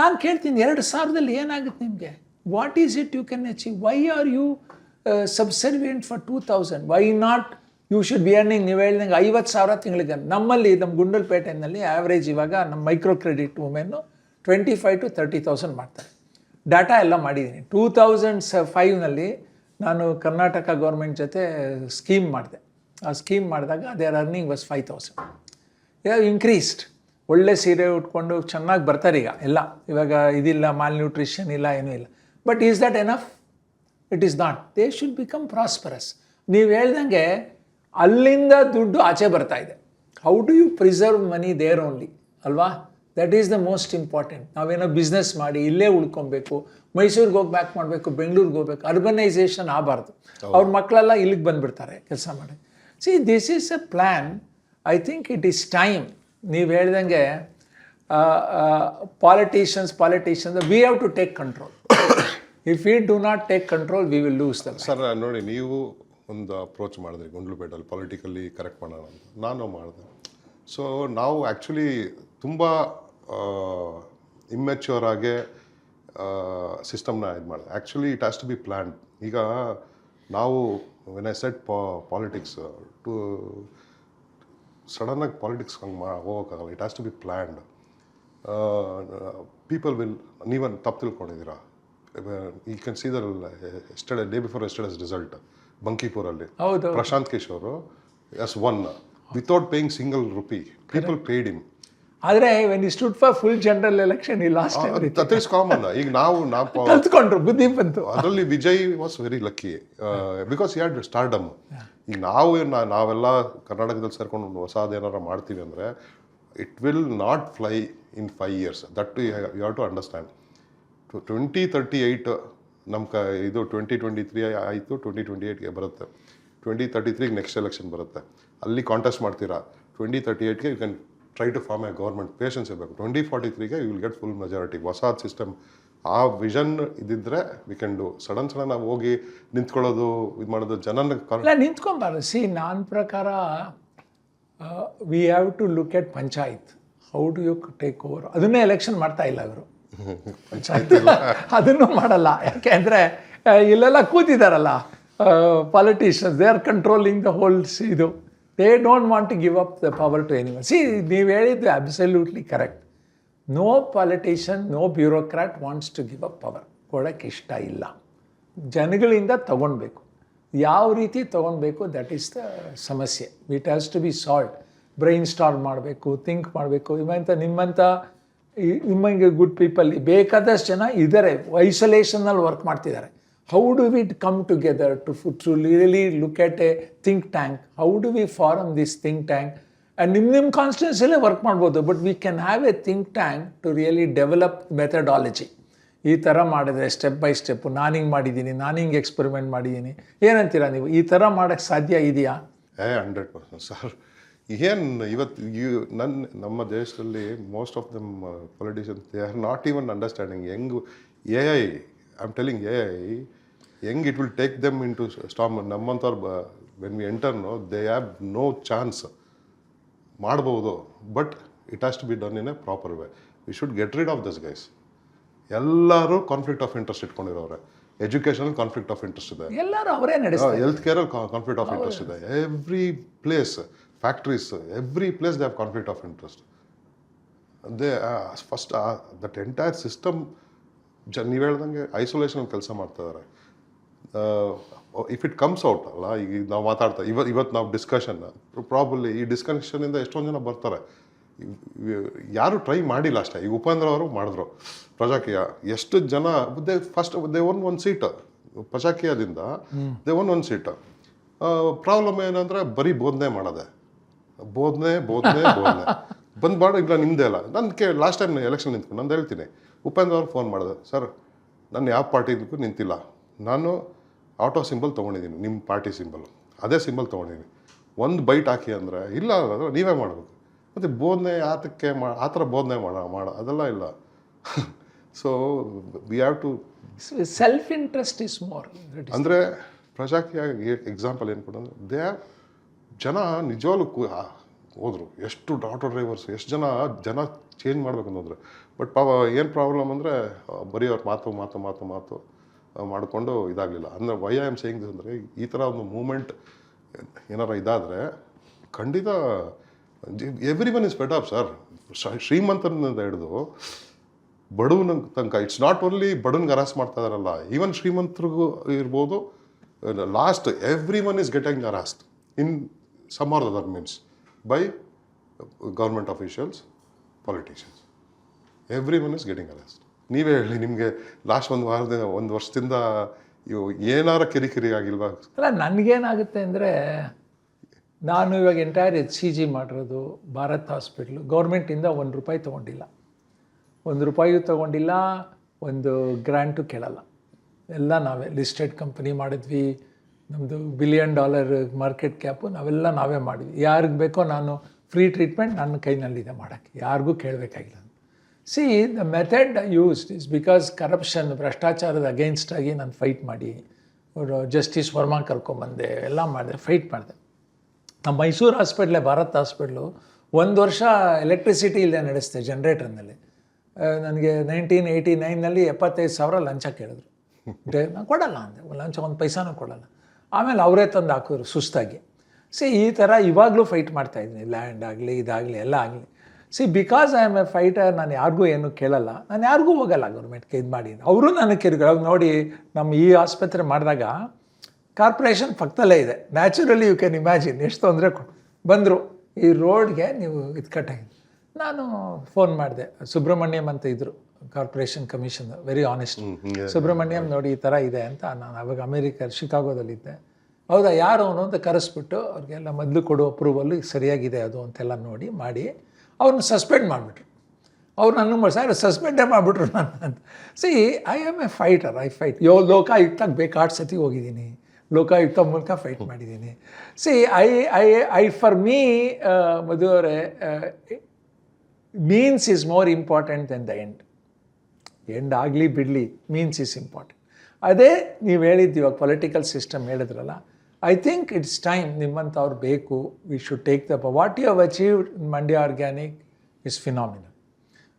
ನಾನು ಕೇಳ್ತೀನಿ, 2,000ದಲ್ಲಿ ಏನಾಗುತ್ತೆ ನಿಮಗೆ? What is it you can achieve? Why are you subservient for 2,000? Why not you should be earning? ನೀವು ಹೇಳಿದಂಗೆ 50,000 ತಿಂಗಳಿಗೆ. ನಮ್ಮಲ್ಲಿ ನಮ್ಮ ಗುಂಡಲ್ಪೇಟೆನಲ್ಲಿ ಆ್ಯಾವ್ರೇಜ್ ಇವಾಗ ನಮ್ಮ ಮೈಕ್ರೋ ಕ್ರೆಡಿಟ್ ವುಮೆನ್ನು 25,000 to 30,000 ಮಾಡ್ತಾರೆ. ಡಾಟಾ ಎಲ್ಲ ಮಾಡಿದ್ದೀನಿ. 2005ನಲ್ಲಿ ನಾನು ಕರ್ನಾಟಕ ಗೌರ್ಮೆಂಟ್ ಜೊತೆ ಸ್ಕೀಮ್ ಮಾಡಿದೆ. ಆ ಸ್ಕೀಮ್ ಮಾಡಿದಾಗ ದೇರ್ ಅರ್ನಿಂಗ್ ವಾಸ್ 5,000. ಇನ್ಕ್ರೀಸ್ಡ್. ಒಳ್ಳೆ ಸೀರೆ ಉಟ್ಕೊಂಡು ಚೆನ್ನಾಗಿ ಬರ್ತಾರೆ ಈಗ ಎಲ್ಲ. ಇವಾಗ ಇದಿಲ್ಲ, ಮಾಲ್ ನ್ಯೂಟ್ರಿಷನ್ ಇಲ್ಲ, ಏನೂ ಇಲ್ಲ. But is that enough? It is not. They should become prosperous. ನೀವು ಹೇಳ್ದಂಗೆ ಅಲ್ಲಿಂದ ದುಡ್ಡು ಆಚೆ ಬರ್ತಾ ಇದೆ. How do you preserve money there only ಅಲ್ವಾ? That is the most important. ನಾವೇನೋ ಬಿಸ್ನೆಸ್ ಮಾಡಿ ಇಲ್ಲೇ ಉಳ್ಕೊಬೇಕು, ಮೈಸೂರಿಗೆ ಹೋಗಿ ಬ್ಯಾಕ್ ಮಾಡಬೇಕು, ಬೆಂಗಳೂರಿಗೆ ಹೋಗ್ಬೇಕು, ಅರ್ಬನೈಸೇಷನ್ ಆಗಬಾರ್ದು. ಅವ್ರ ಮಕ್ಕಳೆಲ್ಲ ಇಲ್ಲಿಗೆ ಬಂದುಬಿಡ್ತಾರೆ ಕೆಲಸ ಮಾಡಿ. See this is a plan. I think it is time. ನೀವು ಹೇಳ್ದಂಗೆ politicians we have to take control. If we do not take control we will lose them. Sir ನೋಡಿ, ನೀವು ಒಂದು ಅಪ್ರೋಚ್ ಮಾಡಿದ್ರಿ ಗುಂಡ್ಲುಪೇಟಲ್ಲಿ ಪೊಲಿಟಿಕಲಿ ಕರೆಕ್ಟ್ ಮಾಡೋಣ ಅಂತ, ನಾನು ಮಾಡಿದೆ. ಸೊ ನಾವು ಆ್ಯಕ್ಚುಲಿ ತುಂಬ ಇಮ್ಮೆಚ್ಯೂರ್ ಆಗಿ ಸಿಸ್ಟಮ್ನ ಇದು ಮಾಡಿದೆ. Actually it has to be planned. ಈಗ ನಾವು when I set politics to ಸಡನ್ನಾಗಿ ಪಾಲಿಟಿಕ್ಸ್ ಹಂಗೆ ಹೋಗೋಕ್ಕಾಗಲ್ಲ. It has to be planned. People will, ನೀವನ್ ತಪ್ಪು ತಿಳ್ಕೊಂಡಿದ್ದೀರಾ. You can see there yesterday, day before yesterday's result ಬಂಕಿಪುರಲ್ಲಿ Prashant Kishor has won without paying single rupee. People paid him. ಆದರೆ when you stood for full general election ಈ lost that is common. ಈಗ ನಾವು ಕಲ್ತ್ಕೊಂಡ್ರು, ಬುದ್ಧಿ ಬಂತು. ಅದರಲ್ಲಿ Vijay was very lucky because he had stardom. ಈಗ ನಾವೆಲ್ಲ ಕರ್ನಾಟಕದಲ್ಲಿ ಸೇರ್ಕೊಂಡು ಒಂದು ಹೊಸದು ಏನಾರ ಮಾಡ್ತೀವಿ ಅಂದರೆ it will not fly in 5 years. That you have to understand. 2038 ನಮ್ಮ ಇದು 2023 ಆಯಿತು, 2028ಗೆ ಬರುತ್ತೆ. 2033ಗೆ ನೆಕ್ಸ್ಟ್ ಎಲೆಕ್ಷನ್ ಬರುತ್ತೆ. ಅಲ್ಲಿ ಕಾಂಟೆಸ್ಟ್ ಮಾಡ್ತೀರಾ. 2038ಗೆ you can try to form a government. Patience ಇರಬೇಕು. 2043ಗೆ you will get full majority. ಹೊಸ ಸಿಸ್ಟಮ್, ಆ ವಿಷನ್ ಇದ್ದಿದ್ರೆ ವಿ ಕ್ಯಾನ್ ಡೂ. ಸಡನ್ ನಾವು ಹೋಗಿ ನಿಂತ್ಕೊಳ್ಳೋದು, ಇದು ಮಾಡೋದು, ಜನನ ನಿಂತ್ಕೊಂಬಾರ್ದು. ಸಿ, ನನ್ನ ಪ್ರಕಾರ we have to look at panchayat. How do you take over. ಅದನ್ನೇ ಎಲೆಕ್ಷನ್ ಮಾಡ್ತಾ ಇಲ್ಲ ಅವರು. ಪಂಚಾಯತ್ ಅದನ್ನು ಮಾಡಲ್ಲ. ಯಾಕೆ ಅಂದರೆ ಇಲ್ಲೆಲ್ಲ ಕೂತಿದ್ದಾರಲ್ಲ politicians, they are controlling the whole ಇದು. They don't want to give up the power to anyone. See, ನೀವು ಹೇಳಿದ್ದು absolutely correct. No politician, no bureaucrat wants to give up power. ಕೊಡೋಕ್ಕೆ ಇಷ್ಟ ಇಲ್ಲ. ಜನಗಳಿಂದ ತಗೊಳ್ಬೇಕು. ಯಾವ ರೀತಿ ತೊಗೊಳ್ಬೇಕು, ದಟ್ ಈಸ್ ದ ಸಮಸ್ಯೆ. It has to be solve. Brainstorm ಮಾಡಬೇಕು, ಥಿಂಕ್ ಮಾಡಬೇಕು. ನಿಮ್ಮಂಗೆ ಗುಡ್ ಪೀಪಲ್ ಬೇಕಾದಷ್ಟು ಜನ ಇದ್ದಾರೆ, ಐಸೋಲೇಷನಲ್ಲಿ ವರ್ಕ್ ಮಾಡ್ತಿದ್ದಾರೆ. How do we come together to really look at a think tank? How do we form this think tank? And ನಿಮ್ಮ ಕಾನ್ಸ್ಟಿಟ್ಯೂನ್ಸಿಲೇ ವರ್ಕ್ ಮಾಡ್ಬೋದು. But we can have a think tank to really develop methodology. ಈ ಥರ ಮಾಡಿದ್ರೆ step by step, ನಾನು ಹಿಂಗೆ ಮಾಡಿದ್ದೀನಿ, ನಾನು ಹಿಂಗೆ ಎಕ್ಸ್ಪೆರಿಮೆಂಟ್ ಮಾಡಿದ್ದೀನಿ. ಏನಂತೀರಾ ನೀವು? ಈ ಥರ ಮಾಡೋಕ್ಕೆ ಸಾಧ್ಯ ಇದೆಯಾ? 100% ಸರ್. ಏನು ಇವತ್ತು ನಮ್ಮ ದೇಶದಲ್ಲಿ most of them politicians they are not even understanding ಹೆಂಗೆ A I, I am telling A I ಹೆಂಗೆ it will take them into storm. ನಮ್ಮಂಥವ್ರು ವೆನ್ ವಿ ಎಂಟರ್ನೋ ದೇ ಹ್ಯಾವ್ ನೋ ಚಾನ್ಸ್. ಮಾಡ್ಬೋದು, but it has to be done in a proper way. We should get rid of this guys. ಎಲ್ಲರೂ conflict of interest ಇಟ್ಕೊಂಡಿರೋರೆ. ಎಜುಕೇಷನಲ್ಲಿ conflict of interest ಇದೆ, ಎಲ್ಲರೂ ಅವರೇ ನಡೆಸ್ತಾರೆ. ಹೆಲ್ತ್ ಕೇರಲ್ಲಿ ಕಾನ್ಫ್ಲಿಕ್ಟ್ ಆಫ್ ಇಂಟ್ರೆಸ್ಟ್ ಇದೆ. Every place, factories, every place they have conflict of interest. They first that entire system ನೀವು ಹೇಳ್ದಂಗೆ ಐಸೋಲೇಷನ್ ಕೆಲಸ ಮಾಡ್ತಿದ್ದಾರೆ. ಇಫ್ ಇಟ್ ಕಮ್ಸ್ ಔಟ್ ಅಲ್ಲ, ಈಗ ನಾವು ಮಾತಾಡ್ತಾ ಇವತ್ತು ನಾವು ಡಿಸ್ಕಷನ್ ಪ್ರಾಬಬ್ಲಿ ಈ ಡಿಸ್ಕಷನಿಂದ ಎಷ್ಟೊಂದು ಜನ ಬರ್ತಾರೆ. ಯಾರು ಟ್ರೈ ಮಾಡಿಲ್ಲ ಅಷ್ಟೇ. ಈಗ ಉಪೇಂದ್ರ ಅವರು ಮಾಡಿದ್ರು ಪ್ರಜಾಕೀಯ. ಎಷ್ಟು ಜನ ದೇ ಒನ್ ಸೀಟ್ ಪ್ರಜಾಕೀಯದಿಂದ ದೇ ಒನ್ ಸೀಟ್. ಪ್ರಾಬ್ಲಮ್ ಏನಂದರೆ ಬರೀ ಬೋಧನೆ ಮಾಡೋದೆ, ಬೋಧನೆ ಬಂದು ಮಾಡೋ. ಇಲ್ಲ ನಿಮ್ಮದೇ ಅಲ್ಲ. ನನಗೆ ಲಾಸ್ಟ್ ಟೈಮ್ ಎಲೆಕ್ಷನ್ ನಿಂತ್ಕೊಂಡು ನಾನು ಹೇಳ್ತೀನಿ, ಉಪೇಂದ್ರ ಅವ್ರು ಫೋನ್ ಮಾಡಿದೆ, ಸರ್ ನಾನು ಯಾವ ಪಾರ್ಟಿಗೂ ನಿಂತಿಲ್ಲ, ನಾನು ಆಟೋ ಸಿಂಬಲ್ ತೊಗೊಂಡಿದ್ದೀನಿ, ನಿಮ್ಮ ಪಾರ್ಟಿ ಸಿಂಬಲ್ ಅದೇ ಸಿಂಬಲ್ ತೊಗೊಂಡಿದ್ದೀನಿ, ಒಂದು ಬೈಟ್ ಹಾಕಿ ಅಂದರೆ ಇಲ್ಲ ನೀವೇ ಮಾಡಬೇಕು. ಮತ್ತು ಬೋಧನೆ ಆತಕ್ಕೆ ಆ ಥರ ಬೋಧನೆ ಮಾಡೋ ಅದೆಲ್ಲ ಇಲ್ಲ. So we have to self interest is more. ಅಂದರೆ ಪ್ರಜಾಕೀಯ ಎಕ್ಸಾಂಪಲ್ ಏನು ಕೊಡೋದು, ದೇ ಹ್ಯಾವ್ ಜನ ನಿಜವಾಗ್ಲೂ ಹೋದರು. ಎಷ್ಟು ಆಟೋ ಡ್ರೈವರ್ಸ್, ಎಷ್ಟು ಜನ ಚೇಂಜ್ ಮಾಡ್ಬೇಕು ಅನ್ನೋದ್ರೆ. ಬಟ್ ಏನು ಪ್ರಾಬ್ಲಮ್ ಅಂದರೆ ಬರೀ ಅವ್ರ ಮಾತು ಮಾಡಿಕೊಂಡು ಇದಾಗಲಿಲ್ಲ. ಅಂದರೆ why I am saying this ಅಂದರೆ ಈ ಥರ ಒಂದು ಮೂಮೆಂಟ್ ಏನಾರ ಇದಾದರೆ ಖಂಡಿತ everyone is fed up sir. ಶ್ರೀಮಂತನಿಂದ ಹಿಡಿದು ಬಡವನ ತನಕ. ಇಟ್ಸ್ ನಾಟ್ ಓನ್ಲಿ ಬಡವನಿಗೆ ಹರಾಸ್ ಮಾಡ್ತಾ ಇದಾರಲ್ಲ, ಈವನ್ ಶ್ರೀಮಂತರಿಗೂ ಇರ್ಬೋದು. Last everyone is getting harassed in some or other means by government officials, politicians. Everyone is getting harassed. ನೀವೇ ಹೇಳಿ, ನಿಮಗೆ ಲಾಸ್ಟ್ ಒಂದು ವರ್ಷದಿಂದ ಇವು ಏನಾರ ಕಿರಿಕಿರಿ ಆಗಿಲ್ವಾ? ಅಲ್ಲ, ನನಗೇನಾಗುತ್ತೆ ಅಂದರೆ, ನಾನು ಇವಾಗ ಎಂಟೈರ್ HCG ಮಾಡಿರೋದು ಭಾರತ್ ಹಾಸ್ಪಿಟ್ಲು. ಗೌರ್ಮೆಂಟಿಂದ ₹1 ತೊಗೊಂಡಿಲ್ಲ, ₹1 ತೊಗೊಂಡಿಲ್ಲ, ಒಂದು ಗ್ರ್ಯಾಂಟು ಕೇಳಲ್ಲ. ಎಲ್ಲ ನಾವೇ ಲಿಸ್ಟೆಡ್ ಕಂಪನಿ ಮಾಡಿದ್ವಿ, ನಮ್ಮದು $1 ಬಿಲಿಯನ್ ಮಾರ್ಕೆಟ್ ಕ್ಯಾಪು ನಾವೇ ಮಾಡಿದ್ವಿ. ಯಾರಿಗೆ ಬೇಕೋ ನಾನು ಫ್ರೀ ಟ್ರೀಟ್ಮೆಂಟ್ ನನ್ನ ಕೈನಲ್ಲಿದೆ ಮಾಡೋಕ್ಕೆ, ಯಾರಿಗೂ ಕೇಳಬೇಕಾಗಿಲ್ಲ. See the method used is because corruption, ಭ್ರಷ್ಟಾಚಾರದ ಅಗೇನ್ಸ್ಟಾಗಿ ನಾನು ಫೈಟ್ ಮಾಡಿ ಅವರು ಜಸ್ಟಿಸ್ ವರ್ಮಾ ಕರ್ಕೊಂಬಂದೆ, ಎಲ್ಲ ಮಾಡಿದೆ, ಫೈಟ್ ಮಾಡಿದೆ. ನಮ್ಮ ಮೈಸೂರು ಹಾಸ್ಪಿಟ್ಲೆ, ಭಾರತ್ ಹಾಸ್ಪಿಟ್ಲು 1 ವರ್ಷ ಎಲೆಕ್ಟ್ರಿಸಿಟಿ ಇಲ್ಲದೆ ನಡೆಸಿದೆ ಜನ್ರೇಟರ್ನಲ್ಲಿ. ನನಗೆ 1989ನಲ್ಲಿ 75,000 ಲಂಚ ಕೇಳಿದ್ರು. ನಾನು ಕೊಡಲ್ಲ ಅಂದೆ, ಲಂಚ 1 ಪೈಸಾನೂ ಕೊಡಲ್ಲ. ಆಮೇಲೆ ಅವರೇ ತಂದು ಹಾಕಿದ್ರು ಸುಸ್ತಾಗಿ. ಈ ಥರ ಇವಾಗಲೂ ಫೈಟ್ ಮಾಡ್ತಾಯಿದ್ದೀನಿ, ಲ್ಯಾಂಡ್ ಆಗಲಿ ಇದಾಗಲಿ ಎಲ್ಲ ಆಗಲಿ. Because I am a fighter, ನಾನು ಯಾರಿಗೂ ಏನೂ ಕೇಳಲ್ಲ, ನಾನು ಯಾರಿಗೂ ಹೋಗಲ್ಲ ಗೌರ್ಮೆಂಟ್ಗೆ ಇದು ಮಾಡಿ. ಅವರು ನನಗೆ ಕಿರುಗಳು ನೋಡಿ. ನಮ್ಮ ಈ ಆಸ್ಪತ್ರೆ ಮಾಡಿದಾಗ ಕಾರ್ಪೊರೇಷನ್ ಪಕ್ಕದಲ್ಲೇ ಇದೆ. ನ್ಯಾಚುರಲಿ ಯು ಕ್ಯಾನ್ ಇಮ್ಯಾಜಿನ್ ಎಷ್ಟು ತೊಂದರೆ ಬಂದರು. ಈ ರೋಡ್ಗೆ ನೀವು ಇದು ಕಟ್ಟಾಗಿ ನಾನು ಫೋನ್ ಮಾಡಿದೆ. ಸುಬ್ರಹ್ಮಣ್ಯಂ ಅಂತ ಇದ್ದರು corporation commissioner, very honest. Subrahmanyam ನೋಡಿ ಈ ಥರ ಇದೆ ಅಂತ. ನಾನು ಅವಾಗ ಶಿಕಾಗೋದಲ್ಲಿದ್ದೆ. ಹೌದಾ, ಯಾರು ಅವನು ಅಂತ ಕರೆಸ್ಬಿಟ್ಟು ಅವ್ರಿಗೆಲ್ಲ ಮೊದಲು ಕೊಡೋ ಅಪ್ರೂವಲ್ಲು ಸರಿಯಾಗಿದೆ ಅದು ಅಂತೆಲ್ಲ ನೋಡಿ ಮಾಡಿ ಅವ್ರನ್ನ ಸಸ್ಪೆಂಡ್ ಮಾಡಿಬಿಟ್ರು. ಅವ್ರು ನನ್ನ ಸಸ್ಪೆಂಡೇ ಮಾಡಿಬಿಟ್ರು ನನ್ನ ಅಂತ. I am a fighter, I fight. ಲೋಕಾಯುಕ್ತಕ್ಕೆ ಬೇಕಾದ ಸತಿ ಹೋಗಿದ್ದೀನಿ, ಲೋಕಾಯುಕ್ತ ಮೂಲಕ ಫೈಟ್ ಮಾಡಿದ್ದೀನಿ. ಐ ಫಾರ್ ಮೀ ಮಧು ಅವರೇ, means is more important than the end ಆಗಲಿ ಬಿಡಲಿ, ಮೀನ್ಸ್ ಈಸ್ ಇಂಪಾರ್ಟೆಂಟ್. ಅದೇ ನೀವು ಹೇಳಿದ್ದು ಇವಾಗ ಪೊಲಿಟಿಕಲ್ ಸಿಸ್ಟಮ್ ಹೇಳಿದ್ರಲ್ಲ, ಐ ಥಿಂಕ್ ಇಟ್ಸ್ ಟೈಮ್ ನಿಮ್ಮಂಥವ್ರು ಬೇಕು. We should take the what you have achieved in Mandya organic is phenomenal.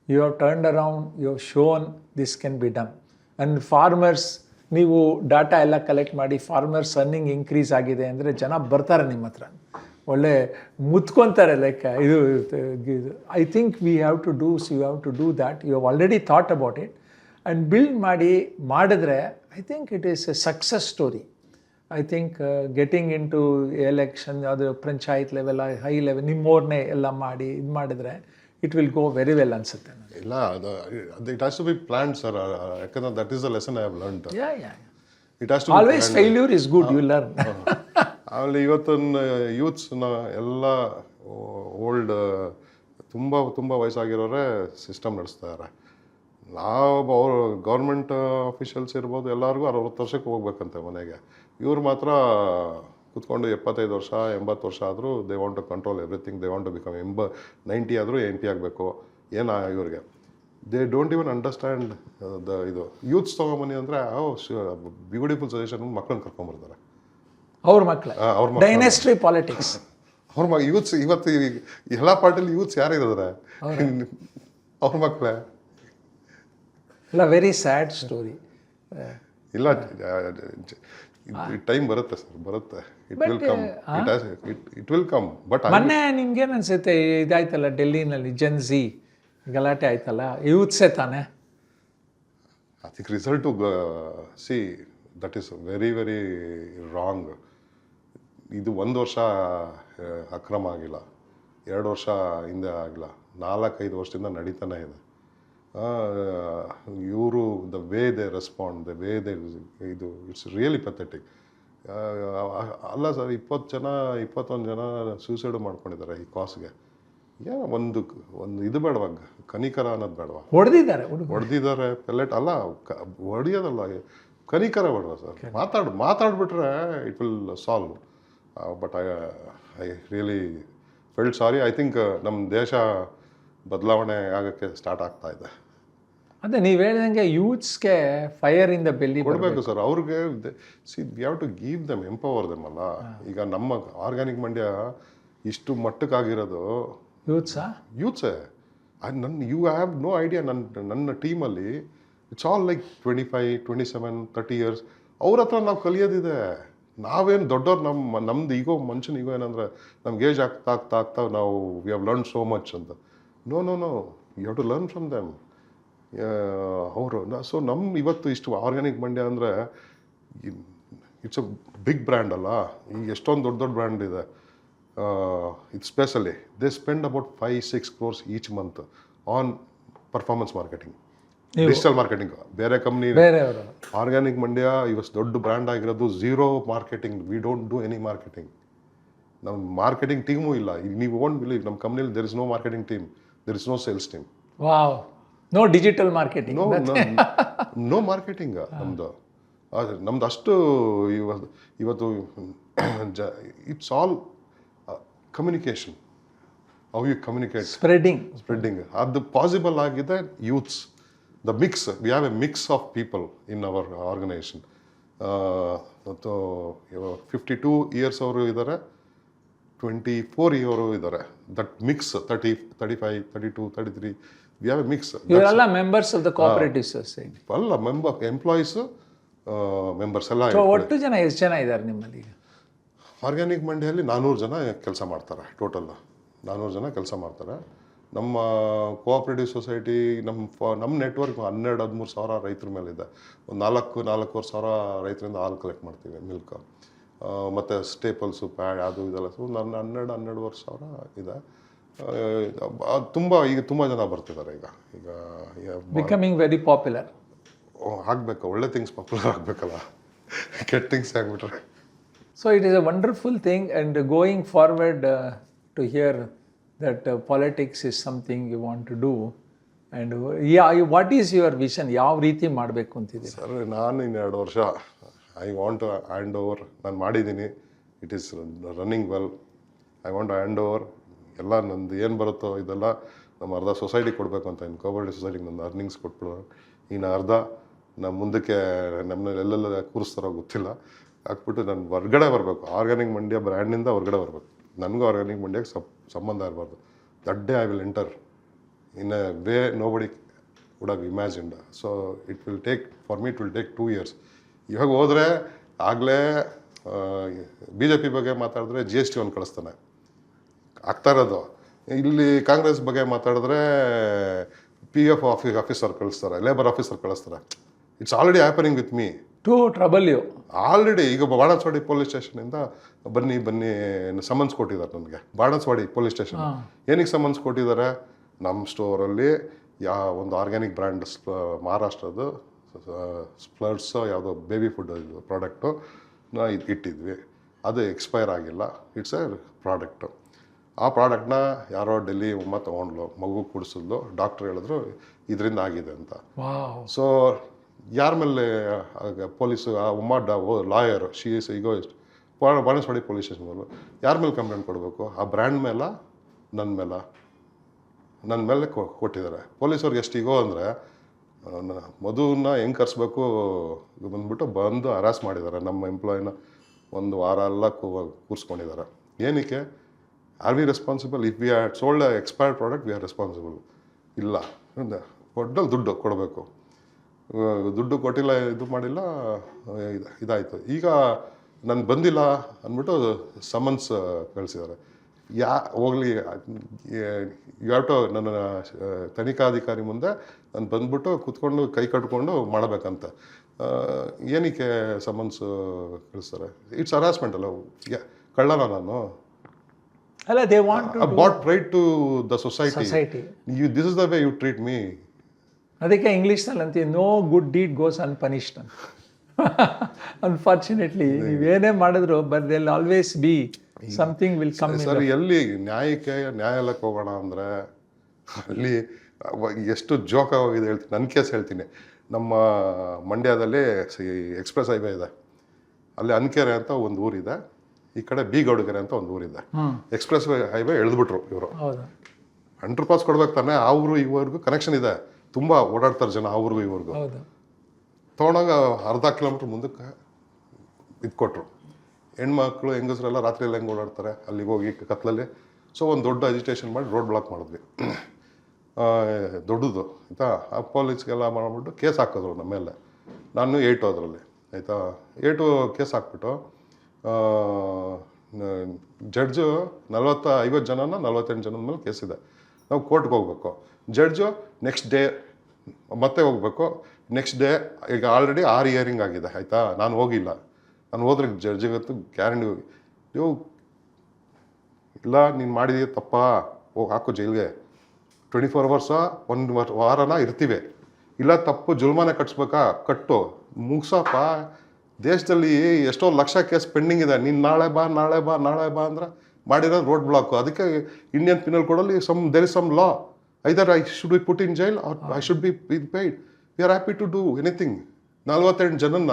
You have turned around, you have shown this can be done. And farmers, ನೀವು data ಎಲ್ಲ collect ಮಾಡಿ farmers earning increase ಆಗಿದೆ ಅಂದರೆ ಜನ ಬರ್ತಾರೆ ನಿಮ್ಮ ಹತ್ರ, ಒಳ್ಳೆ ಮುತ್ಕೊತಾರೆ. ಲೈಕ್ ಇದು I think you have to do that. You have already thought about it and build ಮಾಡಿದ್ರೆ I think it is a success story. I think getting into election, ಅದು ಪಂಚಾಯತ್ ಲೆವೆಲ್, ಹೈ ಲೆವೆಲ್, ನಿಮ್ಮವ್ರನ್ನೇ ಎಲ್ಲ ಮಾಡಿ ಇದು ಮಾಡಿದ್ರೆ it will go very well ಅನ್ಸುತ್ತೆ. ಇಲ್ಲ, ಅದು it has to be planned sir. ಯಾಕಂದ್ರೆ that is the lesson I have learned. It has to always failure is good, you learn. ಆಮೇಲೆ ಇವತ್ತಿನ ಯೂತ್ಸ್ನ ಎಲ್ಲ ಓಲ್ಡ್ ತುಂಬ ವಯಸ್ಸಾಗಿರೋರೇ ಸಿಸ್ಟಮ್ ನಡೆಸ್ತಾರೆ. ನಾವು ಅವರು ಗೌರ್ಮೆಂಟ್ ಅಫಿಷಿಯಲ್ಸ್ ಇರ್ಬೋದು, ಎಲ್ಲರಿಗೂ 60 ವರ್ಷಕ್ಕೆ ಹೋಗ್ಬೇಕಂತೆ ಮನೆಗೆ. ಇವ್ರು ಮಾತ್ರ ಕೂತ್ಕೊಂಡು 75 ವರ್ಷ 80 ವರ್ಷ ಆದರೂ they want to control everything. They want to become 90 ಆದರೂ MP ಆಗಬೇಕು. ಏನು ಇವ್ರಿಗೆ ದೇ ಡೋಂಟ್ ಇವನ್ ಅಂಡರ್ಸ್ಟ್ಯಾಂಡ್ ಇದು ಯೂತ್ಸ್ ತೊಗೊಂಬನ್ನಿ ಅಂದರೆ ಬ್ಯೂಟಿಫುಲ್ ಸಜೆಷನ್ ಮಕ್ಕಳನ್ನ ಕರ್ಕೊಂಬರ್ತಾರೆ. ಅವ್ರ ಮಕ್ಕಳು ಡೈನೆಸ್ಟ್ರಿ ಪಾಲಿಟಿಕ್ಸ್. ಅವ್ರ ಯೂತ್ಸ್ ಇವತ್ತು ಎಲ್ಲ ಪಾರ್ಟಿಲಿ ಯೂತ್ಸ್ ಯಾರಿದ್ದಾರೆ? ಅವ್ರ ಮಕ್ಕಳೇ. ಇಲ್ಲ, ವೆರಿ ಸ್ಯಾಡ್ ಸ್ಟೋರಿ. ಇಲ್ಲ, ಟೈಮ್ ಬರುತ್ತೆ ಸರ್, ಬರುತ್ತೆ. It will come. ಬಟ್ ಮೊನ್ನೆ ನಿಮ್ಗೇನು ಅನ್ಸುತ್ತೆ, ಇದಾಯ್ತಲ್ಲ ಡೆಲ್ಲಿನಲ್ಲಿ ಜೆನ್ಝಿ ಗಲಾಟೆ ಆಯ್ತಲ್ಲ, ಯೂತ್ಸೇ ತಾನೆ ಅದಕ್ಕೆ result see that is very very wrong. ಇದು 1 ವರ್ಷ ಅಕ್ರಮ ಆಗಿಲ್ಲ, 2 ವರ್ಷ ಹಿಂದೆ ಆಗಿಲ್ಲ, 4-5 ವರ್ಷದಿಂದ ನಡೀತಾನೆ ಇದೆ. ಇವರು the way they respond, the way they ಇದು ಇಟ್ಸ್ ರಿಯಲಿ ಪಥೆಟಿಕ್. ಅಲ್ಲ ಸರ್, 21 ಜನ ಸೂಸೈಡ್ ಮಾಡ್ಕೊಂಡಿದ್ದಾರೆ ಈ ಕಾಸ್ಗೆ. ಏನೋ ಒಂದು ಇದು ಬೇಡವಾಗ, ಕನಿಕರ ಅನ್ನೋದು ಬೇಡವಾ? ಹೊಡೆದಿದ್ದಾರೆ ಪೆಲೆಟ್ ಅಲ್ಲ, ಹೊಡೆಯೋದಲ್ಲ, ಕನಿಕರ ಬೇಡವಾ ಸರ್? ಮಾತಾಡ್ಬಿಟ್ರೆ it will solve. But I really felt sorry. I think ನಮ್ಮ ದೇಶ ಬದಲಾವಣೆ ಆಗೋಕ್ಕೆ ಸ್ಟಾರ್ಟ್ ಆಗ್ತಾ ಇದೆ. ಅದೇ ನೀವು ಹೇಳಿದಂಗೆ ಯೂತ್ಸ್ಗೆ ಫೈರ್ ಇನ್ ದ ಬೆಲ್ಲಿ ಕೊಡಬೇಕು ಸರ್. ಅವ್ರಿಗೆ see we have to give them, empower them ಅಲ್ಲ. ಈಗ ನಮ್ಮ ಆರ್ಗ್ಯಾನಿಕ್ ಮಂಡ್ಯ ಇಷ್ಟು ಮಟ್ಟಕ್ಕಾಗಿರೋದು ಯೂತ್ಸೇ. You have no idea. ನನ್ನ ಟೀಮಲ್ಲಿ ಇಟ್ಸ್ ಆಲ್ ಲೈಕ್ 25, 27, 30 ಇಯರ್ಸ್. ಅವ್ರ ಹತ್ರ ನಾವು ಕಲಿಯೋದಿದೆ. ನಾವೇನು ದೊಡ್ಡವ್ರು, ನಮ್ದು ಈಗೋ, ಮನುಷ್ಯನ ಈಗೋ ಏನಂದರೆ ನಮ್ಗೆ ಏಜ್ ಆಗ್ತಾ ನಾವು we have learn so much ಅಂತ. No you have to learn from them. ಅವರು ಸೊ ಇವತ್ತು ಇಷ್ಟು ಆರ್ಗ್ಯಾನಿಕ್ ಮಂಡ್ಯ ಅಂದರೆ ಇಟ್ಸ್ ಅ ಬಿಗ್ ಬ್ರ್ಯಾಂಡ್ ಅಲ್ಲ. ಈಗ ಎಷ್ಟೊಂದು ದೊಡ್ಡ ಬ್ರ್ಯಾಂಡ್ ಇದೆ. It's specially they spend about 5-6 crores each month on performance marketing, digital marketing. ಬೇರೆ ಕಂಪ್ನಿ, ಆರ್ಗ್ಯಾನಿಕ್ ಮಂಡ್ಯ ಇವತ್ತು ದೊಡ್ಡ ಬ್ರ್ಯಾಂಡ್ ಆಗಿರೋದು zero marketing. We don't do any marketing. ನಮ್ಮ ಮಾರ್ಕೆಟಿಂಗ್ ಟೀಮೂ ಇಲ್ಲ. ಈಗ ನೀವು ಓಂಟ್ ಬಿಲೀವ್, ನಮ್ಮ ಕಂಪ್ನಿಲಿ there is no marketing team, there is no sales team. Wow, no digital marketing, no marketing ನಮ್ಮದು. ಆದರೆ ನಮ್ದು ಅಷ್ಟು ಇವತ್ತು it's all communication, how you communicate, spreading ಅದು ಪಾಸಿಬಲ್ ಆಗಿದೆ youths. The mix, we have a mix of people in our organisation. ಮತ್ತು 52 years ಅವರು ಇದ್ದಾರೆ, 24 ಇವರು ಇದ್ದಾರೆ. That mix 30, 35, 32, 33, we have a mix. ಇವರೆಲ್ಲ members of the cooperative society ಅಲ್ಲ, employees, members ಎಲ್ಲ. ಒಟ್ಟು ಜನ ಎಷ್ಟು ಜನ ಇದ್ದಾರೆ ನಿಮ್ಮಲ್ಲಿ? ಆರ್ಗ್ಯಾನಿಕ್ ಮಂಡಿಯಲ್ಲಿ 400 ಜನ ಕೆಲಸ ಮಾಡ್ತಾರೆ. ಟೋಟಲ್ 400 ಜನ ಕೆಲಸ ಮಾಡ್ತಾರೆ. ನಮ್ಮ ಕೋಆಪರೇಟಿವ್ ಸೊಸೈಟಿ, ನಮ್ಮ ನೆಟ್ವರ್ಕ್ 12-13 ಸಾವಿರ ರೈತರ ಮೇಲಿದೆ. ಒಂದು 4-4.25 ಸಾವಿರ ರೈತರಿಂದ ಹಾಲು ಕಲೆಕ್ಟ್ ಮಾಡ್ತೀವಿ, ಮಿಲ್ಕ್ ಮತ್ತು ಸ್ಟೇಪಲ್ಸು, ಪ್ಯಾಡ್, ಅದು ಇದೆಲ್ಲ. ಸೊ ನನ್ನ 12-12.5 ಸಾವಿರ ಇದೆ. ಈಗ ತುಂಬ ಜನ ಬರ್ತಿದ್ದಾರೆ. ಈಗ ಬಿಕಮಿಂಗ್ ವೆರಿ ಪಾಪ್ಯುಲರ್. ಆಗಬೇಕು, ಒಳ್ಳೆ ಥಿಂಗ್ಸ್ ಪಾಪ್ಯುಲರ್ ಆಗಬೇಕಲ್ಲ, ಕೆಟ್ಟ ಥಿಂಗ್ಸ್ ಆಗಿಬಿಟ್ರೆ. So it is a wonderful thing, and going forward to hear that politics is something you want to do, and what is your vision? ಯಾವ ರೀತಿ ಮಾಡಬೇಕು ಅಂತಿದ್ದೀರಿ? ಸರ್, ನಾನು ಇನ್ನು 2 ವರ್ಷ I want to hand over. ನಾನು ಮಾಡಿದ್ದೀನಿ, it is running well. I want to hand over ಎಲ್ಲ ನಂದು ಏನು ಬರುತ್ತೋ ಇದೆಲ್ಲ ನಮ್ಮ ಅರ್ಧ ಸೊಸೈಟಿ ಕೊಡಬೇಕು ಅಂತ. ಇನ್ನು ಕೋಆಪರೇಟಿವ್ ಸೊಸೈಟಿಗೆ ನನ್ನ ಅರ್ನಿಂಗ್ಸ್ ಕೊಟ್ಬಿಡೋ, ಇನ್ನು ಅರ್ಧ ನಮ್ಮ ಮುಂದಕ್ಕೆ ನಮ್ಮನ್ನ ಎಲ್ಲೆಲ್ಲ ಕೂರಿಸ್ತಾರೋ ಗೊತ್ತಿಲ್ಲ, ಹಾಕ್ಬಿಟ್ಟು ನಾನು ಹೊರ್ಗಡೆ ಬರಬೇಕು. ಆರ್ಗ್ಯಾನಿಕ್ ಮಂಡ್ಯ ಬ್ರ್ಯಾಂಡಿಂದ ಹೊರಗಡೆ ಬರಬೇಕು. ನನಗೂ ಆರ್ಗ್ಯಾನಿಕ್ ಮಂಡ್ಯಕ್ಕೆ ಸಂಬಂಧ ಇರಬಾರ್ದು. That day I will enter in a way nobody would have imagined. So it will take, for me it will take 2 years. ಇವಾಗ ಹೋದರೆ ಆಗಲೇ BJP ಬಗ್ಗೆ ಮಾತಾಡಿದ್ರೆ GST ಒಂದು ಕಳಿಸ್ತಾನೆ, ಆಗ್ತಾ ಇರೋದು. ಇಲ್ಲಿ ಕಾಂಗ್ರೆಸ್ ಬಗ್ಗೆ ಮಾತಾಡಿದ್ರೆ PF ಆಫೀಸರ್ ಕಳಿಸ್ತಾರೆ, ಲೇಬರ್ ಆಫೀಸರ್ ಕಳಿಸ್ತಾರೆ. It's already happening with me. To trouble you. Already ಈಗ ಬಾಣಸ್ವಾಡಿ ಪೊಲೀಸ್ ಸ್ಟೇಷನಿಂದ ಬನ್ನಿ ಸಮನ್ಸ್ ಕೊಟ್ಟಿದ್ದಾರೆ ನನಗೆ. ಬಾಣಸ್ವಾಡಿ ಪೊಲೀಸ್ ಸ್ಟೇಷನ್ ಏನಕ್ಕೆ ಸಮನ್ಸ್ ಕೊಟ್ಟಿದ್ದಾರೆ? ನಮ್ಮ ಸ್ಟೋರಲ್ಲಿ ಒಂದು ಆರ್ಗ್ಯಾನಿಕ್ ಬ್ರ್ಯಾಂಡ್ ಮಹಾರಾಷ್ಟ್ರದ್ದು ಸ್ಪ್ಲರ್ಸ್ ಯಾವುದೋ ಬೇಬಿ ಫುಡ್ ಪ್ರಾಡಕ್ಟು ಇಟ್ಟಿದ್ವಿ, ಅದು ಎಕ್ಸ್ಪೈರ್ ಆಗಿಲ್ಲ. It's A product. ಆ ಪ್ರಾಡಕ್ಟ್ನ ಯಾರೋ ಡೆಲ್ಲಿ ಉಮ್ಮ ತೊಗೊಂಡ್ಲು, ಮಗು ಕುಡಿಸಿದ್ಲು, ಡಾಕ್ಟ್ರ್ ಹೇಳಿದ್ರು ಇದರಿಂದ ಆಗಿದೆ ಅಂತ. ಸೊ ಯಾರ ಮೇಲೆ ಪೊಲೀಸು, ಆ ಉಮ್ಮ lawyer, she is egoist, Banaswadi police ಸ್ಟೇಷನ್ಗಳು ಯಾರ ಮೇಲೆ ಕಂಪ್ಲೇಂಟ್ ಕೊಡಬೇಕು? ಆ ಬ್ರ್ಯಾಂಡ್ ಮೇಲೆ, ನನ್ನ ಮೇಲೆ ಕೊಟ್ಟಿದ್ದಾರೆ. ಪೊಲೀಸವ್ರಿಗೆ ಎಷ್ಟು ಈಗೋ ಅಂದರೆ, ಮಧುನ ಹೆಂಗೆ ಕರೆಸ್ಬೇಕು ಬಂದು ಹರಾಸ್ ಮಾಡಿದ್ದಾರೆ. ನಮ್ಮ ಎಂಪ್ಲಾಯಿನ 1 ವಾರ ಎಲ್ಲ ಕೂರಿಸ್ಕೊಂಡಿದ್ದಾರೆ. ಏನಕ್ಕೆ? Are we responsible? If we are sold expired product we are responsible. ಇಲ್ಲ, ಒಡ್ಡಲ್ಲಿ ದುಡ್ಡು ಕೊಡಬೇಕು. ದುಡ್ಡು ಕೊಟ್ಟಿಲ್ಲ, ಇದು ಮಾಡಿಲ್ಲ, ಇದಾಯಿತು. ಈಗ ನಾನು ಬಂದಿಲ್ಲ ಅಂದ್ಬಿಟ್ಟು ಸಮನ್ಸ್ ಕಳಿಸಿದ್ದಾರೆ. ಹೋಗಲಿ, ಯಾವಟೋ ನನ್ನ ತನಿಖಾಧಿಕಾರಿ ಮುಂದೆ ನಾನು ಬಂದ್ಬಿಟ್ಟು ಕೂತ್ಕೊಂಡು ಕೈ ಕಟ್ಕೊಂಡು ಮಾಡಬೇಕಂತ. ಏನಕ್ಕೆ ಸಮನ್ಸ್ ಕಳಿಸ್ತಾರೆ? ಇಟ್ಸ್ ಹರಾಸ್ಮೆಂಟ್ ಅಲ್ಲ, ಕಳ್ಳನ ನಾನು? ಅಲ್ಲ, they want to bought right to the society. This is the way you treat me. ಅದಕ್ಕೆ ಇಂಗ್ಲೀಷ್ನಲ್ಲಿ ಅಂತೀವಿ, no good deed goes unpunished ಅಂತ. ಅನ್ಫಾರ್ಚುನೇಟ್ಲಿ ನೀವೇನೇ ಮಾಡಿದ್ರು, but there will always be something will come. Sir, ಎಲ್ಲಿ ನ್ಯಾಯಾಲಯಕ್ಕೆ ಹೋಗೋಣ ಅಂದರೆ ಅಲ್ಲಿ ಎಷ್ಟು ಜೋಕವಾಗಿದೆ ಹೇಳ್ತೀನಿ. ನನ್ನ ಕೇಸ್ ಹೇಳ್ತೀನಿ. ನಮ್ಮ ಮಂಡ್ಯದಲ್ಲಿ ಎಕ್ಸ್ಪ್ರೆಸ್ ಹೈವೇ ಇದೆ, ಅಲ್ಲಿ ಅನ್ಕೆರೆ ಅಂತ ಒಂದು ಊರಿದೆ, ಈ ಕಡೆ ಬಿ ಗೌಡಗೆರೆ ಅಂತ ಒಂದು ಊರಿದೆ. ಎಕ್ಸ್ಪ್ರೆಸ್ ಹೈವೇ ಎಳೆದ್ಬಿಟ್ರು ಇವರು. 100 ರೂಪಾಯಿ ಕೊಡ್ಬೇಕು ತಾನೆ. ಆ ಊರು ಇವರೆಗೂ ಕನೆಕ್ಷನ್ ಇದೆ, ತುಂಬ ಓಡಾಡ್ತಾರೆ ಜನ ಆ ಊರಿಗೂ ಇವ್ರಿಗೂ. ತೊಗೊಂಡಾಗ ಅರ್ಧ ಕಿಲೋಮೀಟ್ರ್ ಮುಂದಕ್ಕೆ ಇದು ಕೊಟ್ಟರು. ಹೆಣ್ಮಕ್ಳು ಹೆಂಗಸರೆಲ್ಲ ರಾತ್ರಿಯೆಲ್ಲ ಹೆಂಗೆ ಓಡಾಡ್ತಾರೆ, ಅಲ್ಲಿಗೆ ಹೋಗಿ ಕತ್ಲಲ್ಲಿ. ಸೊ ಒಂದು ದೊಡ್ಡ ಅಜಿಟೇಷನ್ ಮಾಡಿ ರೋಡ್ ಬ್ಲಾಕ್ ಮಾಡಿದ್ವಿ, ದೊಡ್ಡದು ಆಯಿತಾ. ಆ ಪೊಲೀಸ್ಗೆಲ್ಲ ಮಾಡಿಬಿಟ್ಟು ಕೇಸ್ ಹಾಕಿದ್ರು ನಮ್ಮ ಮೇಲೆ. ನಾನು 8 ಅದರಲ್ಲಿ ಆಯಿತಾ. 8 ಕೇಸ್ ಹಾಕ್ಬಿಟ್ಟು ಜಡ್ಜು 50 ಜನನ 48 ಜನದ ಮೇಲೆ ಕೇಸ್ ಇದೆ. ನಾವು ಕೋರ್ಟ್ಗೆ ಹೋಗ್ಬೇಕು. ಜಡ್ಜು ನೆಕ್ಸ್ಟ್ ಡೇ ಮತ್ತೆ ಹೋಗ್ಬೇಕು. ನೆಕ್ಸ್ಟ್ ಡೇ ಈಗ ಆಲ್ರೆಡಿ 6 ಹಿಯರಿಂಗ್ ಆಗಿದೆ ಆಯಿತಾ. ನಾನು ಹೋಗಿಲ್ಲ. ನಾನು ಹೋದ್ರೆ ಜಡ್ಜಿಗಂತೂ ಗ್ಯಾರಂಟಿ, ನೀವು ಇಲ್ಲ ನೀನು ಮಾಡಿದೀಯ ತಪ್ಪ, ಹೋಗಿ ಹಾಕು ಜೈಲಿಗೆ, 24 hours 1 ವಾರನ ಇರ್ತೀವಿ. ಇಲ್ಲ ತಪ್ಪು ಜುಲ್ಮಾನ ಕಟ್ಸ್ಬೇಕಾ, ಕಟ್ಟು ಮುಗ್ಸಪ್ಪ. ದೇಶದಲ್ಲಿ ಎಷ್ಟೋ ಲಕ್ಷ ಕೇಸ್ ಪೆಂಡಿಂಗ್ ಇದೆ. ನೀನು ನಾಳೆ ಬಾ ಅಂದ್ರೆ ಮಾಡಿರೋದು ರೋಡ್ ಬ್ಲಾಕು. ಅದಕ್ಕೆ ಇಂಡಿಯನ್ ಪಿನಲ್ ಕೋಡಲ್ಲಿ there is some law, either I should be put in jail or I should be paid. We are happy to do anything. 48 ಜನನ್ನ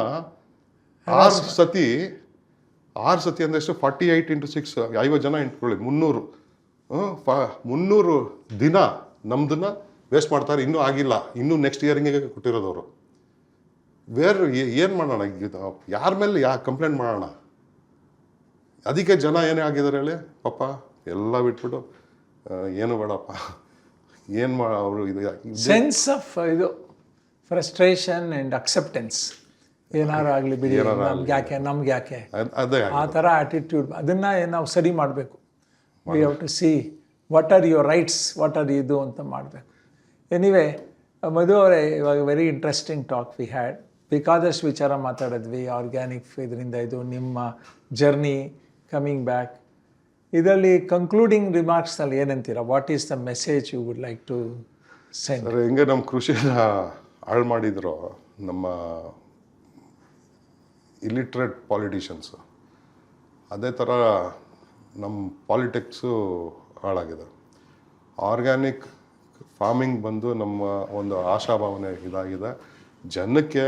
ಆರು ಸತಿ ಅಂದಷ್ಟು 48 into 6 50 ಜನ ಇಟ್ಕೊಳ್ಳಿ 300 300 ದಿನ ನಮ್ದನ್ನ ವೇಸ್ಟ್ ಮಾಡ್ತಾರೆ. ಇನ್ನೂ ಆಗಿಲ್ಲ, ಇನ್ನೂ ನೆಕ್ಸ್ಟ್ ಇಯರಿಂಗಿಗೆ ಕೊಟ್ಟಿರೋದವರು. ಏನು ಮಾಡೋಣ, ಯಾರ ಮೇಲೆ ಕಂಪ್ಲೇಂಟ್ ಮಾಡೋಣ? ಅದಕ್ಕೆ ಜನ ಏನೇ ಆಗಿದ್ದಾರೆ ಹೇಳಿ ಪಾಪ, ಎಲ್ಲ ಬಿಟ್ಬಿಟ್ಟು ಏನು ಬೇಡಪ್ಪ, ಏನು ಅವರು ಇದು ಸೆನ್ಸ್ ಆಫ್ ಇದು ಫ್ರಸ್ಟ್ರೇಷನ್ ಆ್ಯಂಡ್ ಅಕ್ಸೆಪ್ಟೆನ್ಸ್. ಏನಾರು ಆಗಲಿ ಬಿಡಿ, ನಮ್ಗೆ ಯಾಕೆ ಅದೇ ಆ ಥರ ಆ್ಯಟಿಟ್ಯೂಡ್, ಅದನ್ನು ನಾವು ಸರಿ ಮಾಡಬೇಕು. We have to see what are your rights, what are ಇದು ಅಂತ ಮಾಡಬೇಕು. ಎನಿವೇ ಮಧು ಅವರೇ, ಇವಾಗ very interesting talk we had. ಬೇಕಾದಷ್ಟು ವಿಚಾರ ಮಾತಾಡಿದ್ವಿ, ಆರ್ಗ್ಯಾನಿಕ್ ಇದರಿಂದ ಇದು ನಿಮ್ಮ ಜರ್ನಿ ಕಮಿಂಗ್ ಬ್ಯಾಕ್. ಇದರಲ್ಲಿ ಕನ್ಕ್ಲೂಡಿಂಗ್ ರಿಮಾರ್ಕ್ಸ್ನಲ್ಲಿ ಏನಂತೀರಾ? What is the message you would like to send? Sir, ಹೆಂಗೆ ನಮ್ಮ ಕೃಷಿನ ಹಾಳು ಮಾಡಿದ್ರು ನಮ್ಮ ಇಲಿಟ್ರೇಟ್ ಪಾಲಿಟಿಷಿಯನ್ಸು, ಅದೇ ಥರ ನಮ್ಮ ಪಾಲಿಟಿಕ್ಸು ಹಾಳಾಗಿದೆ. ಆರ್ಗ್ಯಾನಿಕ್ ಫಾರ್ಮಿಂಗ್ ಬಂದು ನಮ್ಮ ಒಂದು ಆಶಾಭಾವನೆ ಇದಾಗಿದೆ. ಜನಕ್ಕೆ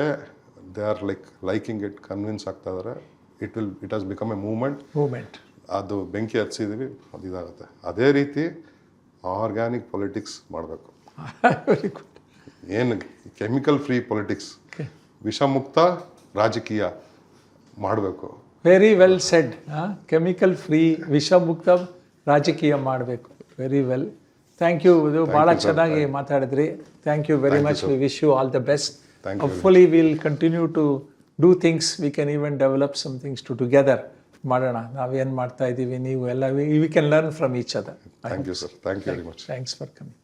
they are liking it, convince ಆಗ್ತಾ ಇದ್ದಾರೆ. It has become a movement. ಅದು ಬೆಂಕಿ ಹಚ್ಚಿದ್ದೀವಿ, ಅದು ಇದಾಗುತ್ತೆ. ಅದೇ ರೀತಿ ಆರ್ಗ್ಯಾನಿಕ್ ಪೊಲಿಟಿಕ್ಸ್ ಮಾಡಬೇಕು. Very good. ಏನು ಕೆಮಿಕಲ್ ಫ್ರೀ ಪೊಲಿಟಿಕ್ಸ್, ವಿಷಮುಕ್ತ ರಾಜಕೀಯ ಮಾಡಬೇಕು. Very well said. Chemical free, ವಿಷಮುಕ್ತ ರಾಜಕೀಯ ಮಾಡಬೇಕು. Very well. Thank you. ಇದು ಭಾಳ ಚೆನ್ನಾಗಿ ಮಾತಾಡಿದ್ರಿ. Thank you very much. We wish you all the best. Hopefully will continue to do things. We can even develop some things together. ಮಾಡೋಣ. ನಾವೇನು ಮಾಡ್ತಾ ಇದ್ದೀವಿ, ನೀವು ಎಲ್ಲ we can learn from each other. Thank you sir. Thank you very much. Thanks for coming.